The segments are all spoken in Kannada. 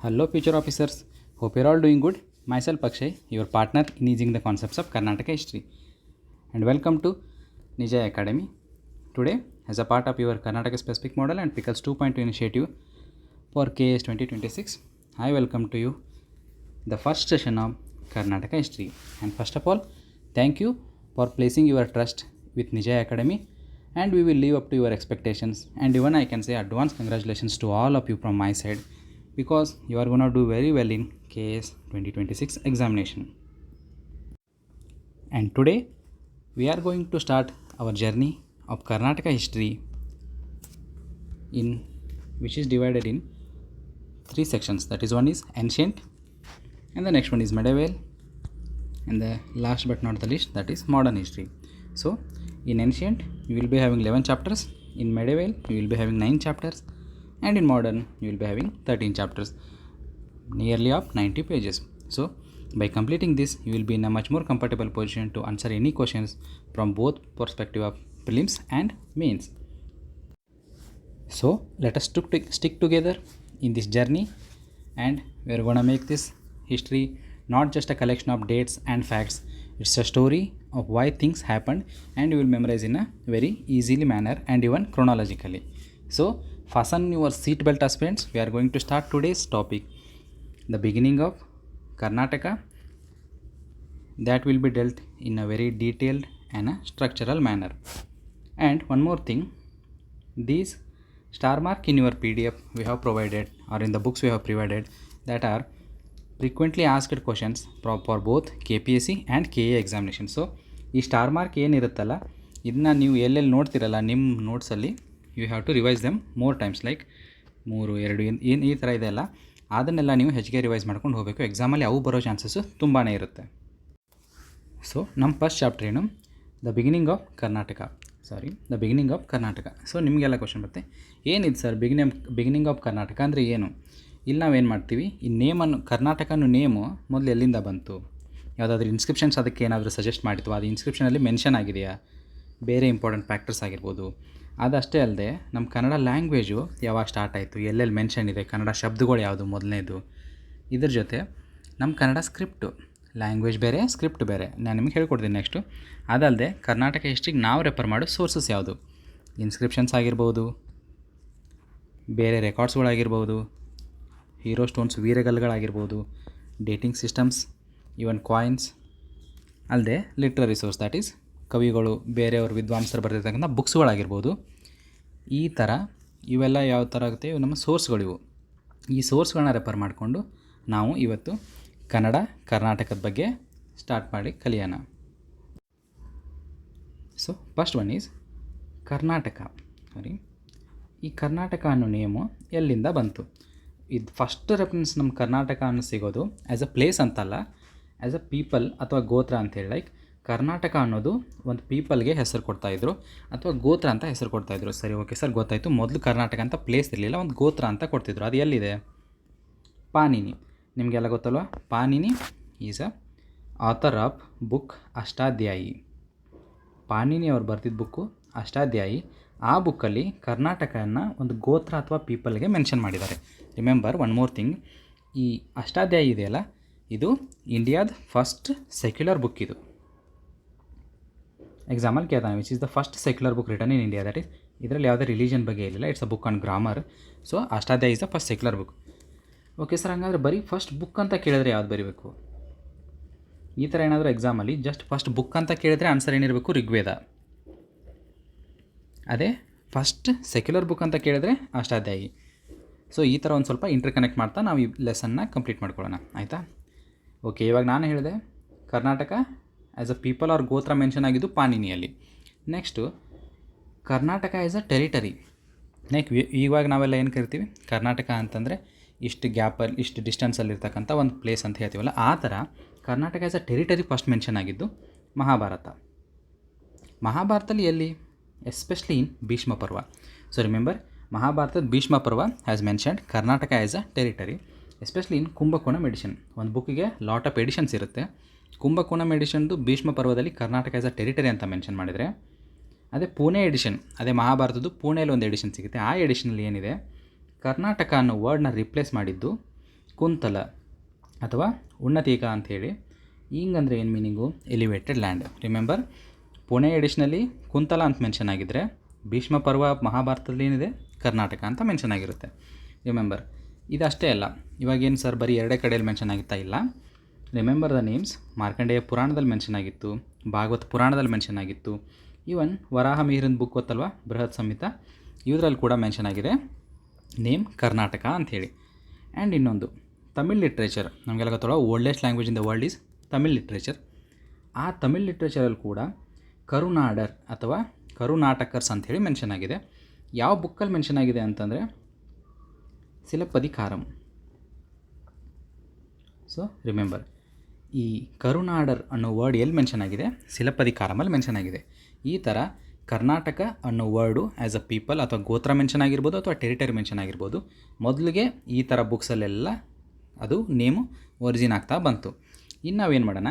Hello, future officers. Hope you're all doing good. Myself, Akshay, your partner in easing the concepts of Karnataka history. And welcome to Nijay Academy. Today, as a part of your Karnataka specific model and Pickles 2.2 initiative for KS 2026, I welcome to you the first session of Karnataka history. And first of all, thank you for placing your trust with Nijay Academy, and we will live up to your expectations. And even I can say advance congratulations to all of you from my side, because you are going to do very well in KS 2026 examination. And today we are going to start our journey of Karnataka history, in which is divided in three sections. That is, one is ancient, and the next one is medieval, and the last but not the least, that is modern history. So in ancient you will be having 11 chapters, in medieval you will be having 9 chapters, and in modern you will be having 13 chapters, nearly of 90 pages. So by completing this, you will be in a much more comfortable position to answer any questions from both perspective of prelims and mains. So let us stick together in this journey, and we are going to make this history not just a collection of dates and facts. It's a story of why things happened, and you will memorize in a very easily manner and even chronologically. So fasten your seat belt, aspirants. We are going to start today's topic, the beginning of Karnataka, that will be dealt in a very detailed and a structural manner. And one more thing, these star mark in your PDF we have provided, or in the books we have provided, that are frequently asked questions for both KPSC and KA examination. So ಈ ಸ್ಟಾರ್ ಮಾರ್ಕ್ ಏನಿರುತ್ತಲ್ಲ, ಇದನ್ನ ನೀವು ಎಲ್ಲೆಲ್ಲಿ ನೋಡ್ತಿರಲ್ಲ ನಿಮ್ಮ ನೋಟ್ಸಲ್ಲಿ, you have to revise them more times, like 3, 2 ಏನು ಈ ಥರ ಇದೆಯಲ್ಲ, ಅದನ್ನೆಲ್ಲ ನೀವು ಹೆಚ್ಚಿಗೆ ರಿವೈಸ್ ಮಾಡ್ಕೊಂಡು ಹೋಗಬೇಕು. ಎಕ್ಸಾಮಲ್ಲಿ ಅವು ಬರೋ ಚಾನ್ಸಸ್ಸು ತುಂಬಾ ಇರುತ್ತೆ. ಸೊ ನಮ್ಮ ಫಸ್ಟ್ ಚಾಪ್ಟರ್ ಏನು, the beginning of Karnataka. So ನಿಮಗೆಲ್ಲ ಕ್ವಶನ್ ಬರುತ್ತೆ, ಏನಿದೆ ಸರ್ ಬಿಗಿನಿಂಗ್ ಆಫ್ ಕರ್ನಾಟಕ ಅಂದರೆ ಏನು? ಇಲ್ಲಿ ನಾವೇನು ಮಾಡ್ತೀವಿ, ಈ ನೇಮನ್ನು, ಕರ್ನಾಟಕ ಅನ್ನೋ ನೇಮು ಮೊದಲು ಎಲ್ಲಿಂದ ಬಂತು, ಯಾವುದಾದ್ರೂ ಇನ್ಸ್ಕ್ರಿಪ್ಷನ್ಸ್ ಅದಕ್ಕೆ ಏನಾದರೂ ಸಜೆಸ್ಟ್ ಮಾಡಿತ್ತು, ಅದು ಇನ್ಸ್ಕ್ರಿಪ್ಷನಲ್ಲಿ ಮೆನ್ಷನ್ ಆಗಿದೆಯಾ, ಬೇರೆ ಇಂಪಾರ್ಟೆಂಟ್ ಫ್ಯಾಕ್ಟರ್ಸ್ ಆಗಿರ್ಬೋದು. ಅದಷ್ಟೇ ಅಲ್ಲದೆ ನಮ್ಮ ಕನ್ನಡ ಲ್ಯಾಂಗ್ವೇಜು ಯಾವಾಗ ಸ್ಟಾರ್ಟ್ ಆಯಿತು, ಎಲ್ಲೆಲ್ಲಿ ಮೆನ್ಷನ್ ಇದೆ, ಕನ್ನಡ ಶಬ್ದಗಳು ಯಾವುದು ಮೊದಲನೇದು, ಇದ್ರ ಜೊತೆ ನಮ್ಮ ಕನ್ನಡ ಸ್ಕ್ರಿಪ್ಟು, ಲ್ಯಾಂಗ್ವೇಜ್ ಬೇರೆ ಸ್ಕ್ರಿಪ್ಟ್ ಬೇರೆ, ನಾನು ನಿಮಗೆ ಹೇಳ್ಕೊಡ್ತೀನಿ ನೆಕ್ಸ್ಟು. ಅದಲ್ಲದೆ ಕರ್ನಾಟಕ ಹಿಸ್ಟ್ರಿಗೆ ನಾವು ರೆಫರ್ ಮಾಡೋ ಸೋರ್ಸಸ್ ಯಾವುದು, ಇನ್ಸ್ಕ್ರಿಪ್ಷನ್ಸ್ ಆಗಿರ್ಬೋದು, ಬೇರೆ ರೆಕಾರ್ಡ್ಸ್ಗಳಾಗಿರ್ಬೋದು, ಹೀರೋ ಸ್ಟೋನ್ಸ್ ವೀರಗಲ್ಗಳಾಗಿರ್ಬೋದು, ಡೇಟಿಂಗ್ ಸಿಸ್ಟಮ್ಸ್, ಈವನ್ ಕಾಯಿನ್ಸ್, ಅಲ್ಲದೆ ಲಿಟ್ರರಿ ಸೋರ್ಸ್, ದ್ಯಾಟ್ ಈಸ್ ಕವಿಗಳು, ಬೇರೆಯವರು ವಿದ್ವಾಂಸರು ಬರೆದಿರ್ತಕ್ಕಂಥ ಬುಕ್ಸ್ಗಳಾಗಿರ್ಬೋದು. ಈ ಥರ ಇವೆಲ್ಲ ಯಾವ ಥರ ಆಗುತ್ತೆ, ಇವು ನಮ್ಮ ಸೋರ್ಸ್ಗಳಿವು. ಈ ಸೋರ್ಸ್ಗಳನ್ನ ರೆಫರ್ ಮಾಡಿಕೊಂಡು ನಾವು ಇವತ್ತು ಕರ್ನಾಟಕದ ಬಗ್ಗೆ ಸ್ಟಾರ್ಟ್ ಮಾಡಿ ಕಲಿಯೋಣ. So first one is Karnataka. ಈ ಕರ್ನಾಟಕ ಅನ್ನೋ ನೇಮು ಎಲ್ಲಿಂದ ಬಂತು? ಇದು ಫಸ್ಟ್ ರೆಫರೆನ್ಸ್ ನಮ್ಮ ಕರ್ನಾಟಕ ಅನ್ನೋ ಸಿಗೋದು ಆ್ಯಸ್ ಅ ಪ್ಲೇಸ್ ಅಂತಲ್ಲ, ಆ್ಯಸ್ ಅ ಪೀಪಲ್ ಅಥವಾ ಗೋತ್ರ ಅಂತೇಳಿ. ಲೈಕ್ ಕರ್ನಾಟಕ ಅನ್ನೋದು ಒಂದು ಪೀಪಲ್ಗೆ ಹೆಸರು ಕೊಡ್ತಾಯಿದ್ರು, ಅಥವಾ ಗೋತ್ರ ಅಂತ ಹೆಸರು ಕೊಡ್ತಾಯಿದ್ರು. ಸರಿ, ಓಕೆ ಸರ್, ಗೊತ್ತಾಯಿತು. ಮೊದಲು ಕರ್ನಾಟಕ ಅಂತ ಪ್ಲೇಸ್ ಇರಲಿಲ್ಲ, ಒಂದು ಗೋತ್ರ ಅಂತ ಕೊಡ್ತಿದ್ರು. ಅದು ಎಲ್ಲಿದೆ? ಪಾಣಿನಿ. ನಿಮಗೆಲ್ಲ ಗೊತ್ತಲ್ವ, Panini is a author of book Ashtadhyayi. Panini ಅವ್ರು ಬರ್ತಿದ್ದ ಬುಕ್ಕು ಅಷ್ಟಾಧ್ಯಾಯಿ. ಆ ಬುಕ್ಕಲ್ಲಿ ಕರ್ನಾಟಕನ ಒಂದು ಗೋತ್ರ ಅಥವಾ ಪೀಪಲ್ಗೆ ಮೆನ್ಷನ್ ಮಾಡಿದ್ದಾರೆ. ರಿಮೆಂಬರ್ ಒನ್ ಮೋರ್ ಥಿಂಗ್, ಈ ಅಷ್ಟಾಧ್ಯಾಯಿ ಇದೆಯಲ್ಲ, ಇದು ಇಂಡಿಯಾದ ಫಸ್ಟ್ ಸೆಕ್ಯುಲರ್ ಬುಕ್. ಇದು ಎಕ್ಸಾಂಪಲ್ ಕೇಳ್ತಾನೆ, which is the first secular book written in India. That is, ಇದರಲ್ಲಿ ಯಾವುದೇ ರಿಲಿಜನ್ ಬಗ್ಗೆ ಇರಲಿಲ್ಲ, it's a book on grammar. So Ashtadhyayi is the first secular book. Okay sir, ಹಂಗಾದ್ರೆ ಬರೀ ಫಸ್ಟ್ ಬುಕ್ ಅಂತ ಕೇಳಿದ್ರೆ ಯಾವ್ದು ಬರೀಬೇಕು? ಈ ಥರ ಏನಾದರೂ ಎಕ್ಸಾಮಲ್ಲಿ ಜಸ್ಟ್ ಫಸ್ಟ್ ಬುಕ್ ಅಂತ ಕೇಳಿದ್ರೆ ಆನ್ಸರ್ ಏನಿರಬೇಕು? ಋಗ್ವೇದ. ಅದೇ ಫಸ್ಟ್ ಸೆಕ್ಯುಲರ್ ಬುಕ್ ಅಂತ ಕೇಳಿದ್ರೆ ಅಷ್ಟಾಧ್ಯಾಯಿ. ಸೊ ಈ ಥರ ಒಂದು ಸ್ವಲ್ಪ ಇಂಟರ್ಕನೆಕ್ಟ್ ಮಾಡ್ತಾ ನಾವು ಈ ಲೆಸನ್ನ ಕಂಪ್ಲೀಟ್ ಮಾಡ್ಕೊಳ್ಳೋಣ, ಆಯಿತಾ? ಓಕೆ, ಇವಾಗ ನಾನು ಹೇಳಿದೆ Karnataka as a people or gotra mention ಆಗಿದ್ದು ಪಾಣಿನಿಯಲ್ಲಿ. Next Karnataka as a territory. ಇವಾಗ ನಾವೆಲ್ಲ ಏನು ಕರಿತೀವಿ, ಕರ್ನಾಟಕ ಅಂತಂದರೆ ಇಷ್ಟು ಗ್ಯಾಪಲ್ಲಿ, ಇಷ್ಟು ಡಿಸ್ಟೆನ್ಸಲ್ಲಿರ್ತಕ್ಕಂಥ ಒಂದು ಪ್ಲೇಸ್ ಅಂತ ಹೇಳ್ತೀವಲ್ಲ, ಆ ಥರ Karnataka as a territory first mention ಆಗಿದ್ದು ಮಹಾಭಾರತ. ಮಹಾಭಾರತದಲ್ಲಿ ಎಲ್ಲಿ? ಎಸ್ಪೆಷಲಿ ಇನ್ ಭೀಷ್ಮ ಪರ್ವ. ಸೊ ರಿಮೆಂಬರ್, ಮಹಾಭಾರತದ Bhishma Parva has mentioned Karnataka as a territory, especially in Kumbakonam edition. ಒಂದು ಬುಕ್ಕಿಗೆ ಲಾಟ್ ಆಫ್ ಎಡಿಷನ್ಸ್ ಇರುತ್ತೆ. ಕುಂಭಕೋಣಂ ಎಡಿಷನ್ದು ಭೀಷ್ಮ ಪರ್ವದಲ್ಲಿ ಕರ್ನಾಟಕ ಆ್ಯಸ್ ಅ ಟೆರಿಟರಿ ಅಂತ ಮೆನ್ಷನ್ ಮಾಡಿದರೆ, ಅದೇ ಪುಣೆ ಎಡಿಷನ್, ಅದೇ ಮಹಾಭಾರತದ್ದು ಪುಣೆಯಲ್ಲಿ ಒಂದು ಎಡಿಷನ್ ಸಿಗುತ್ತೆ. ಆ ಎಡಿಷನಲ್ಲಿ ಏನಿದೆ, ಕರ್ನಾಟಕ ಅನ್ನೋ ವರ್ಡ್ನ ರಿಪ್ಲೇಸ್ ಮಾಡಿದ್ದು ಕುಂತಲ ಅಥವಾ ಉನ್ನತೀಕ ಅಂಥೇಳಿ. ಹಿಂಗಂದರೆ ಏನು meaning? Elevated land. Remember, Pune ಎಡಿಷನಲ್ಲಿ ಕುಂತಲ ಅಂತ ಮೆನ್ಷನ್ ಆಗಿದ್ದರೆ ಭೀಷ್ಮ ಪರ್ವ ಮಹಾಭಾರತದಲ್ಲಿ ಏನಿದೆ ಕರ್ನಾಟಕ ಅಂತ ಮೆನ್ಷನ್ ಆಗಿರುತ್ತೆ. ರಿಮೆಂಬರ್, ಇದಷ್ಟೇ ಅಲ್ಲ, ಇವಾಗೇನು ಸರ್ ಬರೀ ಎರಡೇ ಕಡೆಯಲ್ಲಿ ಮೆನ್ಷನ್ ಆಗುತ್ತಾ? ಇಲ್ಲ. Remember the names. ಮಾರ್ಕಂಡೇಯ ಪುರಾಣದಲ್ಲಿ ಮೆನ್ಷನ್ ಆಗಿತ್ತು, ಭಾಗವತ ಪುರಾಣದಲ್ಲಿ ಮೆನ್ಷನ್ ಆಗಿತ್ತು, ಈವನ್ ವರಾಹ ಮಿಹಿರನ ಬುಕ್ ಗೊತ್ತಲ್ವ, ಬೃಹತ್ ಸಂಹಿತ, ಇದರಲ್ಲಿ ಕೂಡ ಮೆನ್ಷನ್ ಆಗಿದೆ ನೇಮ್ ಕರ್ನಾಟಕ ಅಂಥೇಳಿ. ಆ್ಯಂಡ್ ಇನ್ನೊಂದು ತಮಿಳ್ ಲಿಟ್ರೇಚರ್, ನಮಗೆಲ್ಲ ಗೊತ್ತಲ್ಲ, oldest language in the world is Tamil literature. ಆ ತಮಿಳ್ ಲಿಟ್ರೇಚರಲ್ಲಿ ಕೂಡ ಕರುನಾಡರ್ ಅಥವಾ ಕರುನಾಟಕರ್ಸ್ ಅಂಥೇಳಿ ಮೆನ್ಷನ್ ಆಗಿದೆ. ಯಾವ ಬುಕ್ಕಲ್ಲಿ ಮೆನ್ಷನ್ ಆಗಿದೆ ಅಂತಂದರೆ ಸಿಲಪ್ಪದಿಕಾರಂ. ಸೊ ರಿಮೆಂಬರ್, ಈ ಕರುನಾಡರ್ ಅನ್ನೋ ವರ್ಡ್ ಎಲ್ಲಿ ಮೆನ್ಷನ್ ಆಗಿದೆ? ಸಿಲಪ್ಪದಿಕಾರಮಲ್ಲಿ ಮೆನ್ಷನ್ ಆಗಿದೆ. ಈ ಥರ ಕರ್ನಾಟಕ ಅನ್ನೋ ವರ್ಡು ಆ್ಯಸ್ ಅ ಪೀಪಲ್ ಅಥವಾ ಗೋತ್ರ ಮೆನ್ಷನ್ ಆಗಿರ್ಬೋದು ಅಥವಾ ಟೆರಿಟರಿ ಮೆನ್ಷನ್ ಆಗಿರ್ಬೋದು, ಮೊದಲಿಗೆ ಈ ಥರ ಬುಕ್ಸಲ್ಲೆಲ್ಲ ಅದು ನೇಮು ಒರಿಜಿನ್ ಆಗ್ತಾ ಬಂತು. ಇನ್ನು ನಾವೇನು ಮಾಡೋಣ,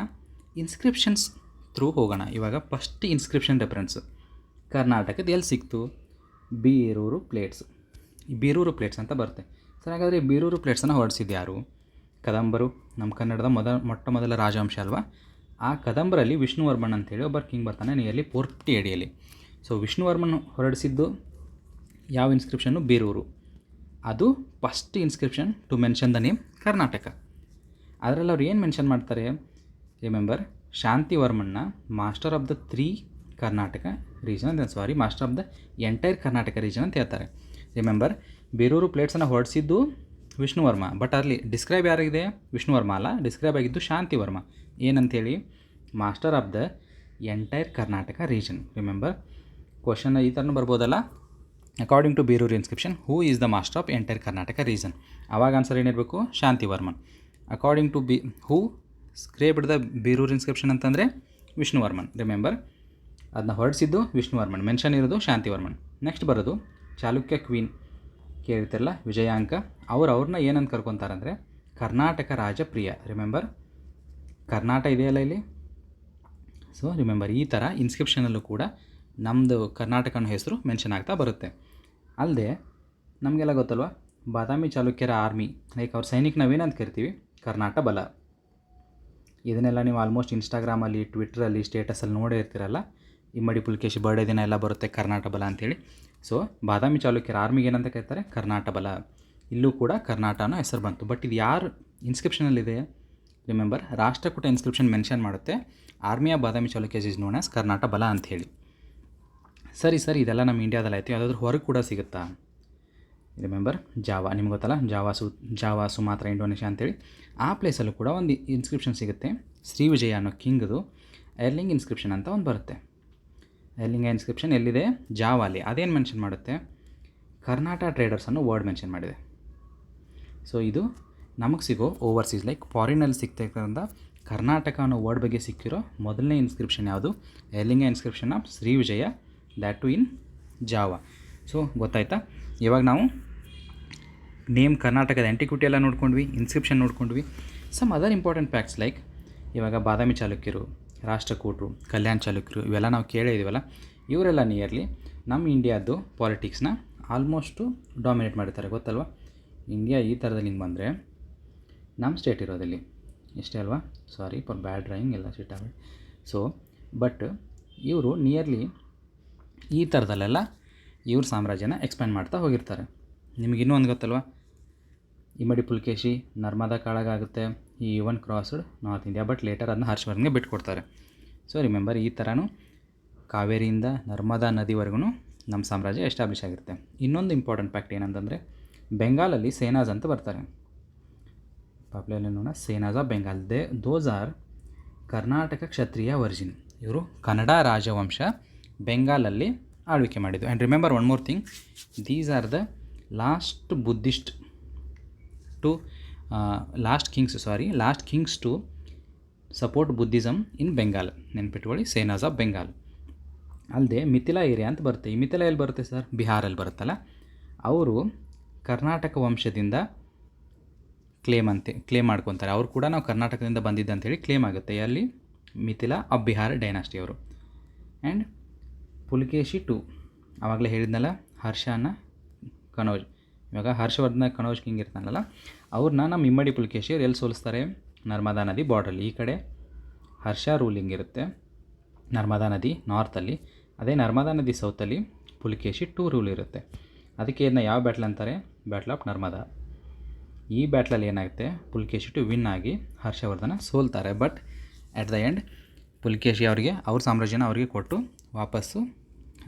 ಇನ್ಸ್ಕ್ರಿಪ್ಷನ್ಸ್ ಥ್ರೂ ಹೋಗೋಣ. ಇವಾಗ ಫಸ್ಟ್ ಇನ್ಸ್ಕ್ರಿಪ್ಷನ್ ರೆಫರೆನ್ಸು ಕರ್ನಾಟಕದ ಎಲ್ಲಿ ಸಿಕ್ತು? ಬೀರೂರು ಪ್ಲೇಟ್ಸ್. ಈ ಬೀರೂರು ಪ್ಲೇಟ್ಸ್ ಅಂತ ಬರುತ್ತೆ. ಸರ್, ಹಾಗಾದರೆ ಬೀರೂರು ಪ್ಲೇಟ್ಸನ್ನು ಹೊರಡಿಸಿದ್ದು ಯಾರು? ಕದಂಬರು, ನಮ್ಮ ಕನ್ನಡದ ಮೊಟ್ಟ ಮೊದಲ ರಾಜವಂಶ ಅಲ್ವಾ. ಆ ಕದಂಬರಲ್ಲಿ ವಿಷ್ಣುವರ್ಮನ್ ಅಂತೇಳಿ ಒಬ್ಬ ಕಿಂಗ್ ಬರ್ತಾನೆ, ನಿಯರ್ಲಿ 450 AD. ಸೊ ವಿಷ್ಣುವರ್ಮನ್ ಹೊರಡಿಸಿದ್ದು ಯಾವ ಇನ್ಸ್ಕ್ರಿಪ್ಷನ್ನು? ಬೀರೂರು. ಅದು first inscription to mention the name Karnataka. ಅದರಲ್ಲಿ ಅವ್ರು ಏನು ಮೆನ್ಷನ್ ಮಾಡ್ತಾರೆ? ರಿಮೆಂಬರ್, ಶಾಂತಿವರ್ಮನ್ನ master of the 3 Karnataka region ಅಂತ, master of the entire Karnataka region ಅಂತ ಹೇಳ್ತಾರೆ. ರಿಮೆಂಬರ್, ಬೀರೂರು ಪ್ಲೇಟ್ಸನ್ನು ಹೊರಡಿಸಿದ್ದು ವಿಷ್ಣುವರ್ಮ, ಬಟ್ ಅಲ್ಲಿ ಡಿಸ್ಕ್ರೈಬ್ ಯಾರಿಗಿದೆ? ವಿಷ್ಣುವರ್ಮ ಅಲ್ಲ, ಡಿಸ್ಕ್ರೈಬ್ ಆಗಿದ್ದು ಶಾಂತಿವರ್ಮ. ಏನಂತೇಳಿ? Master of the entire Karnataka region. Remember, question ಈ ಥರನೂ ಬರ್ಬೋದಲ್ಲ, according to Birur inscription who is the master of entire Karnataka region? ಆವಾಗ ಆನ್ಸರ್ ಏನಿರಬೇಕು? Shantivarman. According to who scribed the Birur inscription ಅಂತಂದರೆ ವಿಷ್ಣುವರ್ಮನ್. ರಿಮೆಂಬರ್, ಅದನ್ನ ಹೊರಡಿಸಿದ್ದು ವಿಷ್ಣುವರ್ಮನ್, ಮೆನ್ಷನ್ ಇರೋದು ಶಾಂತಿವರ್ಮನ್. ನೆಕ್ಸ್ಟ್ ಬರೋದು ಚಾಲುಕ್ಯ ಕ್ವೀನ್, ಕೇಳಿರ್ತಿರಲ್ಲ, ವಿಜಯಾಂಕ. ಅವ್ರನ್ನ ಏನಂತ ಕರ್ಕೊತಾರಂದರೆ ಕರ್ನಾಟಕ ರಾಜಪ್ರಿಯ. ರಿಮೆಂಬರ್, ಕರ್ನಾಟಕ ಇದೆಯಲ್ಲ ಇಲ್ಲಿ. ಸೊ ರಿಮೆಂಬರ್, ಈ ಥರ ಇನ್ಸ್ಕ್ರಿಪ್ಷನಲ್ಲೂ ಕೂಡ ನಮ್ಮದು ಕರ್ನಾಟಕ ಅನ್ನೋ ಹೆಸರು ಮೆನ್ಷನ್ ಆಗ್ತಾ ಬರುತ್ತೆ. ಅಲ್ಲದೆ ನಮಗೆಲ್ಲ ಗೊತ್ತಲ್ವ, ಬಾದಾಮಿ ಚಾಲುಕ್ಯರ ಆರ್ಮಿ, ಲೈಕ್ ಅವ್ರ ಸೈನಿಕ ನಾವೇನಂತ ಕರಿತೀವಿ? ಕರ್ನಾಟ ಬಲ. ಇದನ್ನೆಲ್ಲ ನೀವು ಆಲ್ಮೋಸ್ಟ್ ಇನ್ಸ್ಟಾಗ್ರಾಮಲ್ಲಿ, ಟ್ವಿಟ್ರಲ್ಲಿ, ಸ್ಟೇಟಸಲ್ಲಿ ನೋಡೇ ಇರ್ತೀರಲ್ಲ. ಇಮ್ಮಡಿ ಪುಲಕೇಶಿ ಬರ್ಡೇ ದಿನ ಎಲ್ಲ ಬರುತ್ತೆ ಕರ್ನಾಟ ಬಲ ಅಂಥೇಳಿ. ಸೊ ಬಾದಾಮಿ ಚಾಲುಕ್ಯರ ಆರ್ಮಿಗೆ ಏನಂತ ಕರೀತಾರೆ? ಕರ್ನಾಟ ಬಲ. ಇಲ್ಲೂ ಕೂಡ ಕರ್ನಾಟ ಅನ್ನೋ ಹೆಸರು ಬಂತು. ಬಟ್ ಇದು ಯಾರು ಇನ್ಸ್ಕ್ರಿಪ್ಷನಲ್ಲಿದೆ? ರಿಮೆಂಬರ್, ರಾಷ್ಟ್ರಕೂಟ ಇನ್ಸ್ಕ್ರಿಪ್ಷನ್ ಮೆನ್ಷನ್ ಮಾಡುತ್ತೆ army of Badami Chalukyas is known as Karnata bala ಅಂಥೇಳಿ. ಸರಿ, ಇದೆಲ್ಲ ನಮ್ಮ ಇಂಡಿಯಾದಲ್ಲಿ ಆಯಿತು. ಯಾವುದಾದ್ರೂ ಹೊರಗೆ ಕೂಡ ಸಿಗುತ್ತಾ? ರಿಮೆಂಬರ್, ಜಾವಾ, ನಿಮ್ಗೆ ಗೊತ್ತಲ್ಲ, ಜಾವಾ, ಸುಮಾತ್ರ, ಇಂಡೋನೇಷ್ಯಾ ಅಂಥೇಳಿ. ಆ ಪ್ಲೇಸಲ್ಲೂ ಕೂಡ ಒಂದು ಇನ್ಸ್ಕ್ರಿಪ್ಷನ್ ಸಿಗುತ್ತೆ. ಶ್ರೀವಿಜಯ ಅನ್ನೋ ಕಿಂಗ್ದು ಎರ್ಲಿಂಗ್ ಇನ್ಸ್ಕ್ರಿಪ್ಷನ್ ಅಂತ ಒಂದು ಬರುತ್ತೆ. ಎರ್ಲಿಂಗ ಇನ್ಸ್ಕ್ರಿಪ್ಷನ್ ಎಲ್ಲಿದೆ? ಜಾವಾಲಿ. ಅದೇನು ಮೆನ್ಷನ್ ಮಾಡುತ್ತೆ? ಕರ್ನಾಟ ಟ್ರೇಡರ್ಸ್ ಅನ್ನೋ ವರ್ಡ್ ಮೆನ್ಷನ್ ಮಾಡಿದೆ. ಸೊ ಇದು ನಮಗೆ ಸಿಗೋ ಓವರ್ಸೀಸ್, ಲೈಕ್ ಫಾರಿನಲ್ಲಿ ಸಿಗ್ತಕ್ಕಂಥ ಕರ್ನಾಟಕ ಅನ್ನೋ ವರ್ಡ್ ಬಗ್ಗೆ ಸಿಕ್ಕಿರೋ ಮೊದಲನೇ ಇನ್ಸ್ಕ್ರಿಪ್ಷನ್ ಯಾವುದು? ಎರ್ಲಿಂಗ inscription of Srivijaya, that too in Java. So ಗೊತ್ತಾಯ್ತಾ? ಇವಾಗ ನಾವು ನೇಮ್ ಕರ್ನಾಟಕದ ಆ್ಯಂಟಿಕ್ವಿಟಿ ಎಲ್ಲ ನೋಡ್ಕೊಂಡ್ವಿ, ಇನ್ಸ್ಕ್ರಿಪ್ಷನ್ ನೋಡ್ಕೊಂಡ್ವಿ. Some other important facts like ಇವಾಗ ಬಾದಾಮಿ ಚಾಲುಕ್ಯರು, ರಾಷ್ಟ್ರಕೂಟರು, ಕಲ್ಯಾಣ ಚಾಲುಕ್ಯರು, ಇವೆಲ್ಲ ನಾವು ಕೇಳೇ ಇದೀವಲ್ಲ, ಇವರೆಲ್ಲ ನಿಯರ್ಲಿ ನಮ್ಮ ಇಂಡಿಯಾದ್ದು ಪಾಲಿಟಿಕ್ಸ್ನ ಆಲ್ಮೋಸ್ಟು ಡಾಮಿನೇಟ್ ಮಾಡಿರ್ತಾರೆ, ಗೊತ್ತಲ್ವ. ಇಂಡಿಯಾ ಈ ಥರದಲ್ಲಿ ಹಿಂಗೆ ಬಂದರೆ ನಮ್ಮ ಸ್ಟೇಟ್ ಇರೋದಲ್ಲಿ ಇಷ್ಟೇ ಅಲ್ವಾ? ಸಾರಿ ಫಾರ್ ಬ್ಯಾಡ್ ಡ್ರಾಯಿಂಗ್, ಎಲ್ಲ ಸಿಟ್ ಆಗಲಿ. ಸೊ ಬಟ್ ಇವರು ನಿಯರ್ಲಿ ಈ ಥರದಲ್ಲೆಲ್ಲ ಇವ್ರ ಸಾಮ್ರಾಜ್ಯನ ಎಕ್ಸ್ಪ್ಯಾಂಡ್ ಮಾಡ್ತಾ ಹೋಗಿರ್ತಾರೆ. ನಿಮಗೆ ಇನ್ನೂ ಒಂದು ಗೊತ್ತಲ್ವ, ಇಮ್ಮಡಿ ಪುಲಕೇಶಿ ನರ್ಮದಾ ಕಾಳಗಾಗುತ್ತೆ, ಈ even crossed north India, but later ಅದನ್ನ ಹರ್ಷವರ್ಧನ್ಗೆ ಬಿಟ್ಕೊಡ್ತಾರೆ. ಸೊ ರಿಮೆಂಬರ್, ಈ ಥರನೂ ಕಾವೇರಿಯಿಂದ ನರ್ಮದಾ ನದಿವರೆಗೂ ನಮ್ಮ ಸಾಮ್ರಾಜ್ಯ ಎಸ್ಟಾಬ್ಲಿಷ್ ಆಗಿರುತ್ತೆ. ಇನ್ನೊಂದು ಇಂಪಾರ್ಟೆಂಟ್ ಫ್ಯಾಕ್ಟ್ ಏನಂತಂದರೆ, ಬೆಂಗಾಲಲ್ಲಿ ಸೇನಾಸ್ ಅಂತ ಬರ್ತಾರೆ. Popular Senas of Bengal. Those are Karnataka Kshatriya origin. ಇವರು ಕನ್ನಡ ರಾಜವಂಶ, ಬೆಂಗಾಲಲ್ಲಿ ಆಳ್ವಿಕೆ ಮಾಡಿದ್ದು. And remember one more thing, these are the last Buddhist to last kings to support Buddhism in Bengal. ನೆನ್ಪಿಟ್ಕೊಳ್ಳಿ, ಸೇನಾಸ್ ಆಫ್ ಬೆಂಗಾಲ್. ಅಲ್ಲದೆ ಮಿಥಿಲಾ ಏರಿಯಾ ಅಂತ ಬರುತ್ತೆ. ಈ ಮಿಥಿಲಾ ಎಲ್ಲಿ ಬರುತ್ತೆ ಸರ್? ಬಿಹಾರಲ್ಲಿ ಬರುತ್ತಲ್ಲ. ಅವರು ಕರ್ನಾಟಕ ವಂಶದಿಂದ ಕ್ಲೇಮ್ ಮಾಡ್ಕೊತಾರೆ. ಅವರು ಕೂಡ ನಾವು ಕರ್ನಾಟಕದಿಂದ ಬಂದಿದ್ದ ಅಂಥೇಳಿ ಕ್ಲೇಮ್ ಆಗುತ್ತೆ. ಅಲ್ಲಿ ಮಿಥಿಲಾ ಆಫ್ ಬಿಹಾರ್ ಡೈನಾಸ್ಟಿ ಅವರು. ಆ್ಯಂಡ್ ಪುಲಕೇಶಿ ಟು, ಆವಾಗಲೇ ಹೇಳಿದ್ನಲ್ಲ, ಹರ್ಷನ ಕನೌಜ್, ಇವಾಗ ಹರ್ಷವರ್ಧನ ಕನೌಜ್ ಕಿಂಗ್ ಇರ್ತಾನಲ್ಲ, ಅವ್ರನ್ನ ನಮ್ಮ ಇಮ್ಮಡಿ ಪುಲಕೇಶಿಯರು ಎಲ್ಲಿ ಸೋಲಿಸ್ತಾರೆ? ನರ್ಮದಾ ನದಿ ಬಾರ್ಡ್ರಲ್ಲಿ. ಈ ಕಡೆ ಹರ್ಷ ರೂಲಿಂಗ್ ಇರುತ್ತೆ ನರ್ಮದಾ ನದಿ ನಾರ್ತಲ್ಲಿ, ಅದೇ ನರ್ಮದಾ ನದಿ ಸೌತಲ್ಲಿ ಪುಲಕೇಶಿ ರೂಲ್ ಇರುತ್ತೆ. ಅದಕ್ಕೆ ಇದನ್ನ ಯಾವ ಬ್ಯಾಟ್ಲ್ ಅಂತಾರೆ? Battle of Narmada. ಈ ಬ್ಯಾಟ್ಲಲ್ಲಿ ಏನಾಗುತ್ತೆ, ಪುಲಕೇಶಿ ವಿನ್ ಆಗಿ ಹರ್ಷವರ್ಧನ ಸೋಲ್ತಾರೆ. But at the end Pulakeshi ಅವರಿಗೆ ಅವ್ರ ಸಾಮ್ರಾಜ್ಯನ ಅವ್ರಿಗೆ ಕೊಟ್ಟು ವಾಪಸ್ಸು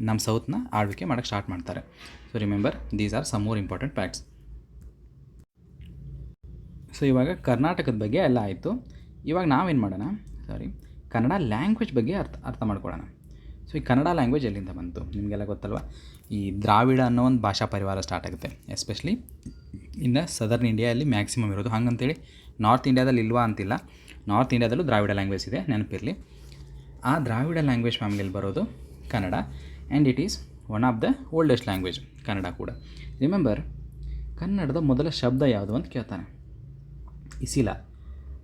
ನಮ್ಮ ಸೌತ್ನ ಆಳ್ವಿಕೆ ಮಾಡೋಕ್ಕೆ ಸ್ಟಾರ್ಟ್ ಮಾಡ್ತಾರೆ. So remember, these are some more important facts. So ಇವಾಗ ಕರ್ನಾಟಕದ ಬಗ್ಗೆ ಎಲ್ಲ ಆಯಿತು. ಇವಾಗ ನಾವೇನು ಮಾಡೋಣ, ಕನ್ನಡ ಲ್ಯಾಂಗ್ವೇಜ್ ಬಗ್ಗೆ ಅರ್ಥ ಮಾಡ್ಕೊಳ್ಳೋಣ. ಸೊ ಈ ಕನ್ನಡ ಲ್ಯಾಂಗ್ವೇಜ್ ಎಲ್ಲಿಂದ ಬಂತು ನಿಮಗೆಲ್ಲ ಗೊತ್ತಲ್ವ. ಈ ದ್ರಾವಿಡ ಅನ್ನೋ ಒಂದು ಭಾಷಾ ಪರಿವಾರ ಸ್ಟಾರ್ಟ್ ಆಗುತ್ತೆ, ಎಸ್ಪೆಷಲಿ ಇನ್ನು ಸದರ್ನ್ ಇಂಡಿಯಾದಲ್ಲಿ ಮ್ಯಾಕ್ಸಿಮಮ್ ಇರೋದು. ಹಾಗಂತೇಳಿ ನಾರ್ತ್ ಇಂಡಿಯಾದಲ್ಲಿ ಇಲ್ವಾ ಅಂತಿಲ್ಲ, ನಾರ್ತ್ ಇಂಡಿಯಾದಲ್ಲೂ ದ್ರಾವಿಡ ಲ್ಯಾಂಗ್ವೇಜ್ ಇದೆ, ನೆನಪಿರಲಿ. ಆ ದ್ರಾವಿಡ ಲ್ಯಾಂಗ್ವೇಜ್ ಫ್ಯಾಮಿಲಿಯಲ್ಲಿ ಬರೋದು Kannada, and it is one of the oldest language Kannada ಕೂಡ. ರಿಮೆಂಬರ್, ಕನ್ನಡದ ಮೊದಲ ಶಬ್ದ ಯಾವುದು ಅಂತ ಕೇಳ್ತಾನೆ, ಇಸಿಲ.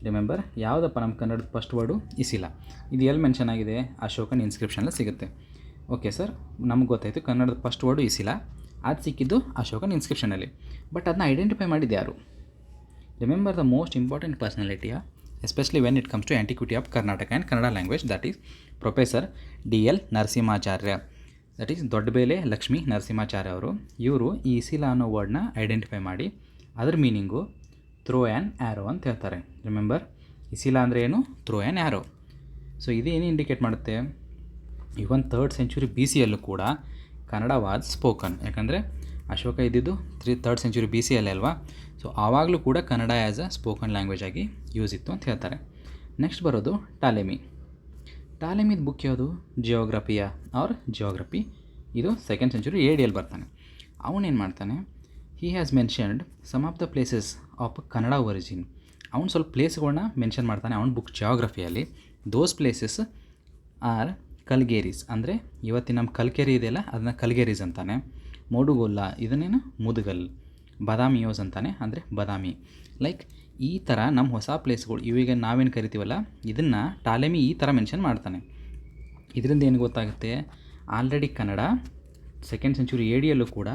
ರಿಮೆಂಬರ್, ಯಾವುದಪ್ಪ ನಮ್ಮ ಕನ್ನಡದ ಫಸ್ಟ್ ವರ್ಡು? ಇಸಿಲ. ಇದು ಎಲ್ಲಿ ಮೆನ್ಷನ್ ಆಗಿದೆ? ಅಶೋಕನ ಇನ್ಸ್ಕ್ರಿಪ್ಷನಲ್ಲಿ ಸಿಗುತ್ತೆ. ಓಕೆ ಸರ್, ನಮ್ಗೆ ಗೊತ್ತಾಯಿತು ಕನ್ನಡದ ಫಸ್ಟ್ ವರ್ಡು ಇಸಿಲ, ಅದು ಸಿಕ್ಕಿದ್ದು ಅಶೋಕನ ಇನ್ಸ್ಕ್ರಿಪ್ಷನಲ್ಲಿ. ಬಟ್ ಅದನ್ನ ಐಡೆಂಟಿಫೈ ಮಾಡಿದ್ದು ಯಾರು? ರಿಮೆಂಬರ್ ದ ಮೋಸ್ಟ್ ಇಂಪಾರ್ಟೆಂಟ್ ಪರ್ಸನಾಲಿಟಿಯ especially when it comes to antiquity of Karnataka and Kannada language, that is professor DL Narasimhacharya, that is Doddabele Lakshmi Narasimhacharya ಅವರು. ಇವರು ಈ ಇಸಿಲ ಅನ್ನೋ ವರ್ಡ್ನ ಐಡೆಂಟಿಫೈ ಮಾಡಿ ಅದ್ರ ಮೀನಿಂಗು ಥ್ರೋ ಆ್ಯನ್ ಆ್ಯರೋ ಅಂತ ಹೇಳ್ತಾರೆ. ರಿಮೆಂಬರ್, ಇಸಿಲ ಅಂದರೆ ಏನು? Throw an arrow. ಸೊ ಇದೇನು ಇಂಡಿಕೇಟ್ ಮಾಡುತ್ತೆ? ಇವನ್ 3rd century BC ಯಲ್ಲೂ ಕೂಡ ಕನ್ನಡ ವಾಸ್ ಸ್ಪೋಕನ್. ಯಾಕಂದರೆ ಅಶೋಕ ಇದ್ದಿದ್ದು 3rd century BC ಯಲ್ಲೇ ಅಲ್ವಾ. ಸೊ ಆವಾಗಲೂ ಕೂಡ Kannada as a spoken language ಆಗಿ ಯೂಸ್ ಇತ್ತು ಅಂತ ಹೇಳ್ತಾರೆ. ನೆಕ್ಸ್ಟ್ ಬರೋದು ಟಾಲೆಮಿ. ಟಾಲೆಮಿದ ಬುಕ್ ಯಾವುದು? ಜಿಯೋಗ್ರಫಿ. ಇದು 2nd century AD ಯಲ್ಲಿ ಬರ್ತಾನೆ. ಅವನೇನು ಮಾಡ್ತಾನೆ, he has mentioned some of the places of Kannada origin. ಅವ್ನು ಸ್ವಲ್ಪ ಪ್ಲೇಸ್ಗಳನ್ನ ಮೆನ್ಷನ್ ಮಾಡ್ತಾನೆ ಅವನ ಬುಕ್ ಜಿಯೋಗ್ರಫಿಯಲ್ಲಿ. ದೋಸ್ ಪ್ಲೇಸಸ್ ಆರ್ ಕಲ್ಗೇರೀಸ್, ಅಂದರೆ ಇವತ್ತಿನ ನಮ್ಮ ಕಲ್ಕೆರಿ ಇದೆಯಲ್ಲ ಅದನ್ನ ಕಲ್ಗೇರೀಸ್ ಅಂತಾನೆ. ಮೋಡುಗೊಲ್ಲ ಇದನ್ನೇನು? ಮುದುಗಲ್. ಬಾದಾಮಿಯೋಸ್ ಅಂತಾನೆ, ಅಂದರೆ ಬಾದಾಮಿ. ಲೈಕ್ ಈ ಥರ ನಮ್ಮ ಹೊಸ ಪ್ಲೇಸ್ಗಳು ಇವೀಗ ನಾವೇನು ಕರಿತೀವಲ್ಲ ಇದನ್ನು ಟಾಲೆಮಿ ಈ ಥರ ಮೆನ್ಷನ್ ಮಾಡ್ತಾನೆ. ಇದರಿಂದ ಏನು ಗೊತ್ತಾಗುತ್ತೆ? Already Kannada 2nd century AD ಯಲ್ಲೂ ಕೂಡ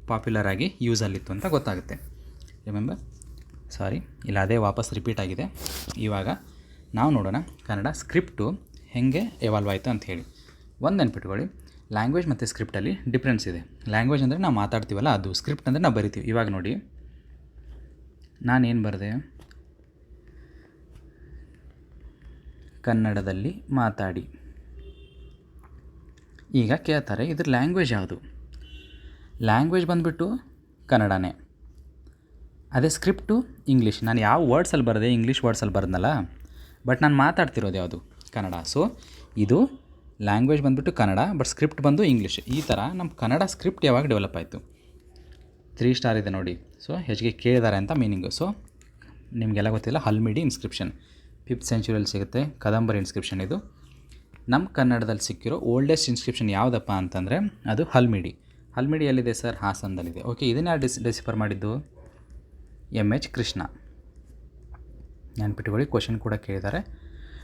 ಪಾಪ್ಯುಲರ್ ಆಗಿ ಯೂಸಲ್ಲಿತ್ತು ಅಂತ ಗೊತ್ತಾಗುತ್ತೆ. ರಿಮೆಂಬರ್, ಇಲ್ಲ ಅದೇ ವಾಪಸ್ ರಿಪೀಟ್ ಆಗಿದೆ. ಇವಾಗ ನಾವು ನೋಡೋಣ ಕನ್ನಡ ಸ್ಕ್ರಿಪ್ಟು ಹೇಗೆ ಎವಾಲ್ವ್ ಆಯಿತು ಅಂಥೇಳಿ. ಒಂದು ನೆನ್ಪಿಟ್ಕೊಳ್ಳಿ, ಲ್ಯಾಂಗ್ವೇಜ್ ಮತ್ತು ಸ್ಕ್ರಿಪ್ಟಲ್ಲಿ ಡಿಫ್ರೆನ್ಸ್ ಇದೆ. ಲ್ಯಾಂಗ್ವೇಜ್ ಅಂದರೆ ನಾವು ಮಾತಾಡ್ತೀವಲ್ಲ ಅದು, ಸ್ಕ್ರಿಪ್ಟ್ ಅಂದರೆ ನಾವು ಬರಿತೀವಿ. ಇವಾಗ ನೋಡಿ, ನಾನೇನು ಬರೆದೆ? ಕನ್ನಡದಲ್ಲಿ ಮಾತಾಡಿ. ಈಗ ಕೇಳ್ತಾರೆ ಇದ್ರ ಲ್ಯಾಂಗ್ವೇಜ್ ಯಾವುದು? ಲ್ಯಾಂಗ್ವೇಜ್ ಬಂದುಬಿಟ್ಟು ಕನ್ನಡನೇ, ಅದೇ ಸ್ಕ್ರಿಪ್ಟು ಇಂಗ್ಲೀಷ್. ನಾನು ಯಾವ ವರ್ಡ್ಸಲ್ಲಿ ಬರೆದೆ? ಇಂಗ್ಲೀಷ್ ವರ್ಡ್ಸಲ್ಲಿ ಬರೆದ್ನಲ್ಲ, ಬಟ್ ನಾನು ಮಾತಾಡ್ತಿರೋದು ಯಾವುದು? ಕನ್ನಡ. ಸೊ ಇದು ಲ್ಯಾಂಗ್ವೇಜ್ ಬಂದುಬಿಟ್ಟು ಕನ್ನಡ, ಬಟ್ ಸ್ಕ್ರಿಪ್ಟ್ ಬಂದು ಇಂಗ್ಲೀಷ್. ಈ ಥರ ನಮ್ಮ ಕನ್ನಡ ಸ್ಕ್ರಿಪ್ಟ್ ಯಾವಾಗ ಡೆವಲಪ್ ಆಯಿತು? 3 ಸ್ಟಾರ್ ಇದೆ ನೋಡಿ. ಸೊ ಹೆಚ್ಚಿಗೆ ಕೇಳಿದ್ದಾರೆ ಅಂತ ಮೀನಿಂಗು. ಸೊ ನಿಮಗೆಲ್ಲ ಗೊತ್ತಿಲ್ಲ, ಹಲ್ಮಿಡಿ ಇನ್ಸ್ಕ್ರಿಪ್ಷನ್ 5th centuryಯಲ್ಲಿ ಸಿಗುತ್ತೆ. ಕದಂಬರ ಇನ್ಸ್ಕ್ರಿಪ್ಷನ್ ಇದು. ನಮ್ಮ ಕನ್ನಡದಲ್ಲಿ ಸಿಕ್ಕಿರೋ ಓಲ್ಡೆಸ್ಟ್ ಇನ್ಸ್ಕ್ರಿಪ್ಷನ್ ಯಾವುದಪ್ಪ ಅಂತಂದರೆ ಅದು ಹಲ್ಮಿಡಿ. ಹಲ್ಮಿಡಿ ಎಲ್ಲಿದೆ ಸರ್? ಹಾಸನದಲ್ಲಿದೆ. ಓಕೆ, ಇದನ್ನು ಯಾರು ಡೆಸಿಫರ್ ಮಾಡಿದ್ದು? MH ಕೃಷ್ಣ. ನೆನ್ಪಿಟ್ಕೊಳ್ಳಿ, ಕ್ವಶನ್ ಕೂಡ ಕೇಳಿದ್ದಾರೆ.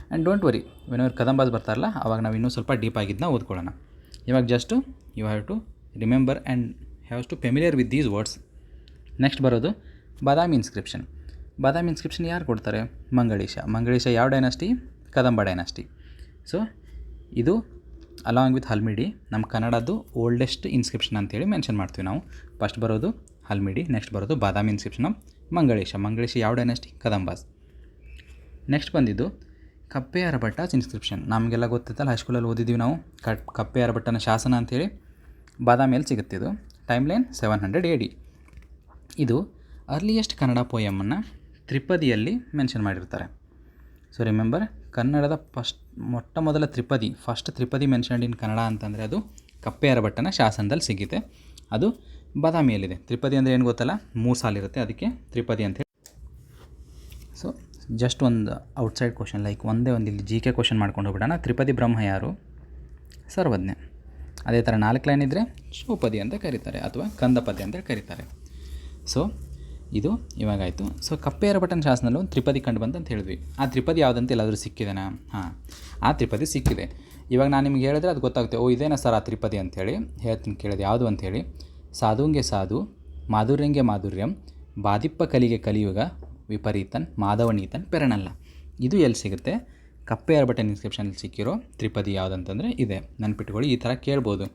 And don't worry, when Kadambas ಬರ್ತಾರಲ್ಲ ಅವಾಗ ನಾವು ಇನ್ನೂ ಸ್ವಲ್ಪ ಡೀಪ್ ಆಗಿದ್ದನ್ನ ಓದ್ಕೊಳ್ಳೋಣ. ಇವಾಗ just you have to remember and have to familiar with these words. Next ಬರೋದು ಬಾದಾಮಿ ಇನ್ಸ್ಕ್ರಿಪ್ಷನ್. ಬಾದಾಮಿ ಇನ್ಸ್ಕ್ರಿಪ್ಷನ್ ಯಾರು ಕೊಡ್ತಾರೆ? ಮಂಗಳೀಶ ಯಾವ ಡೈನಾಸ್ಟಿ? ಕದಂಬ ಡೈನಾಸ್ಟಿ. ಸೊ ಇದು ಅಲಾಂಗ್ ವಿತ್ ಹಲ್ಮಿಡಿ ನಮ್ಮ ಕನ್ನಡದ್ದು ಓಲ್ಡೆಸ್ಟ್ ಇನ್ಸ್ಕ್ರಿಪ್ಷನ್ ಅಂತೇಳಿ ಮೆನ್ಷನ್ ಮಾಡ್ತೀವಿ ನಾವು. ಫಸ್ಟ್ ಬರೋದು ಹಲ್ಮಿಡಿ, ನೆಕ್ಸ್ಟ್ ಬರೋದು ಬಾದಾಮಿ ಇನ್ಸ್ಕ್ರಿಪ್ಷನ್ ಆಫ್ ಮಂಗಳೀಶ ಯಾವ ಡೈನಾಸ್ಟಿ? ಕದಂಬಾಸ್. ನೆಕ್ಸ್ಟ್ ಬಂದಿದ್ದು ಕಪ್ಪೆ ಅರಭಟ್ಟಾಸ್ ಇನ್ಸ್ಕ್ರಿಪ್ಷನ್. ನಮಗೆಲ್ಲ ಗೊತ್ತಿತ್ತಲ್ಲ, ಹೈಸ್ಕೂಲಲ್ಲಿ ಓದಿದ್ದೀವಿ ನಾವು. ಕಪ್ಪೆ ಅರಭಟ್ಟನ ಶಾಸನ ಅಂಥೇಳಿ ಬಾದಾಮಿಯಲ್ಲಿ ಸಿಗುತ್ತಿದ್ದು. Time line 700 AD. ಇದು ಅರ್ಲಿಯೆಸ್ಟ್ ಕನ್ನಡ ಪೋಯಮನ್ನು ತ್ರಿಪದಿಯಲ್ಲಿ ಮೆನ್ಷನ್ ಮಾಡಿರ್ತಾರೆ. ಸೊ ರಿಮೆಂಬರ್, ಕನ್ನಡದ ಮೊಟ್ಟ ಮೊದಲ first tripadi mentioned in Kannada ಅಂತಂದರೆ ಅದು ಕಪ್ಪೆ ಅರಭಟ್ಟನ ಶಾಸನದಲ್ಲಿ ಸಿಗುತ್ತೆ. ಅದು ಬಾದಾಮಿಯಲ್ಲಿದೆ. ತ್ರಿಪದಿ ಅಂದರೆ ಏನು ಗೊತ್ತಲ್ಲ, 3 ಸಾಲಿರುತ್ತೆ, ಅದಕ್ಕೆ ತ್ರಿಪದಿ ಅಂತೇಳಿ. ಸೊ ಜಸ್ಟ್ ಒಂದು ಔಟ್ಸೈಡ್ ಕ್ವಶನ್, ಲೈಕ್ ಒಂದೇ ಒಂದು ಇಲ್ಲಿ GK ಕ್ವಶನ್ ಮಾಡ್ಕೊಂಡು ಹೋಗ್ಬಿಡೋಣ. ತ್ರಿಪದಿ ಬ್ರಹ್ಮ ಯಾರು? ಸರ್ವಜ್ಞ. ಅದೇ ಥರ 4 ಲೈನ್ ಇದ್ದರೆ ಚೌಪದಿ ಅಂತ ಕರೀತಾರೆ, ಅಥವಾ ಕಂದಪದ್ಯ ಅಂತ ಕರೀತಾರೆ. ಸೊ ಇದು ಇವಾಗಾಯಿತು. ಸೊ ಕಪ್ಪೆ ಅರಭಟ್ಟನ ಶಾಸನದಲ್ಲಿ ಒಂದು ತ್ರಿಪದಿ ಕಂಡು ಬಂತು ಅಂತ ಹೇಳಿದ್ವಿ. ಆ ತ್ರಿಪದಿ ಯಾವುದಂತ ಎಲ್ಲಾದರೂ ಸಿಕ್ಕಿದೆನಾ? ಹಾಂ, ಆ ತ್ರಿಪದಿ ಸಿಕ್ಕಿದೆ. ಇವಾಗ ನಾನು ನಿಮ್ಗೆ ಹೇಳಿದ್ರೆ ಅದು ಗೊತ್ತಾಗುತ್ತೆ, ಓ ಇದೇನಾ ಸರ್ ಆ ತ್ರಿಪದಿ ಅಂಥೇಳಿ ಹೇಳ್ತೀನಿ, ಕೇಳಿದೆ ಯಾವುದು ಅಂಥೇಳಿ. ಸಾಧುಂಗೆ ಸಾಧು, ಮಾಧುರ್ಯಂಗೆ ಮಾಧುರ್ಯಂ ಬಾದಿಪ್ಪ ಕಲಿಗೆ ಕಲಿಯುಗ ವಿಪರೀತನ್ ಮಾಧವನೀತನ್ ಪೆರಣಲ್ಲ. ಇದು ಎಲ್ಲಿ ಸಿಗುತ್ತೆ? ಕಪ್ಪೆ ಅರ್ಬಟನ್ ಇನ್ಸ್ಕ್ರಿಪ್ಷನಲ್ಲಿ ಸಿಕ್ಕಿರೋ ತ್ರಿಪದಿ ಯಾವುದಂತಂದರೆ ಇದೆ. ನೆನ್ಪಿಟ್ಕೊಳ್ಳಿ, ಈ ಥರ ಕೇಳ್ಬೋದು.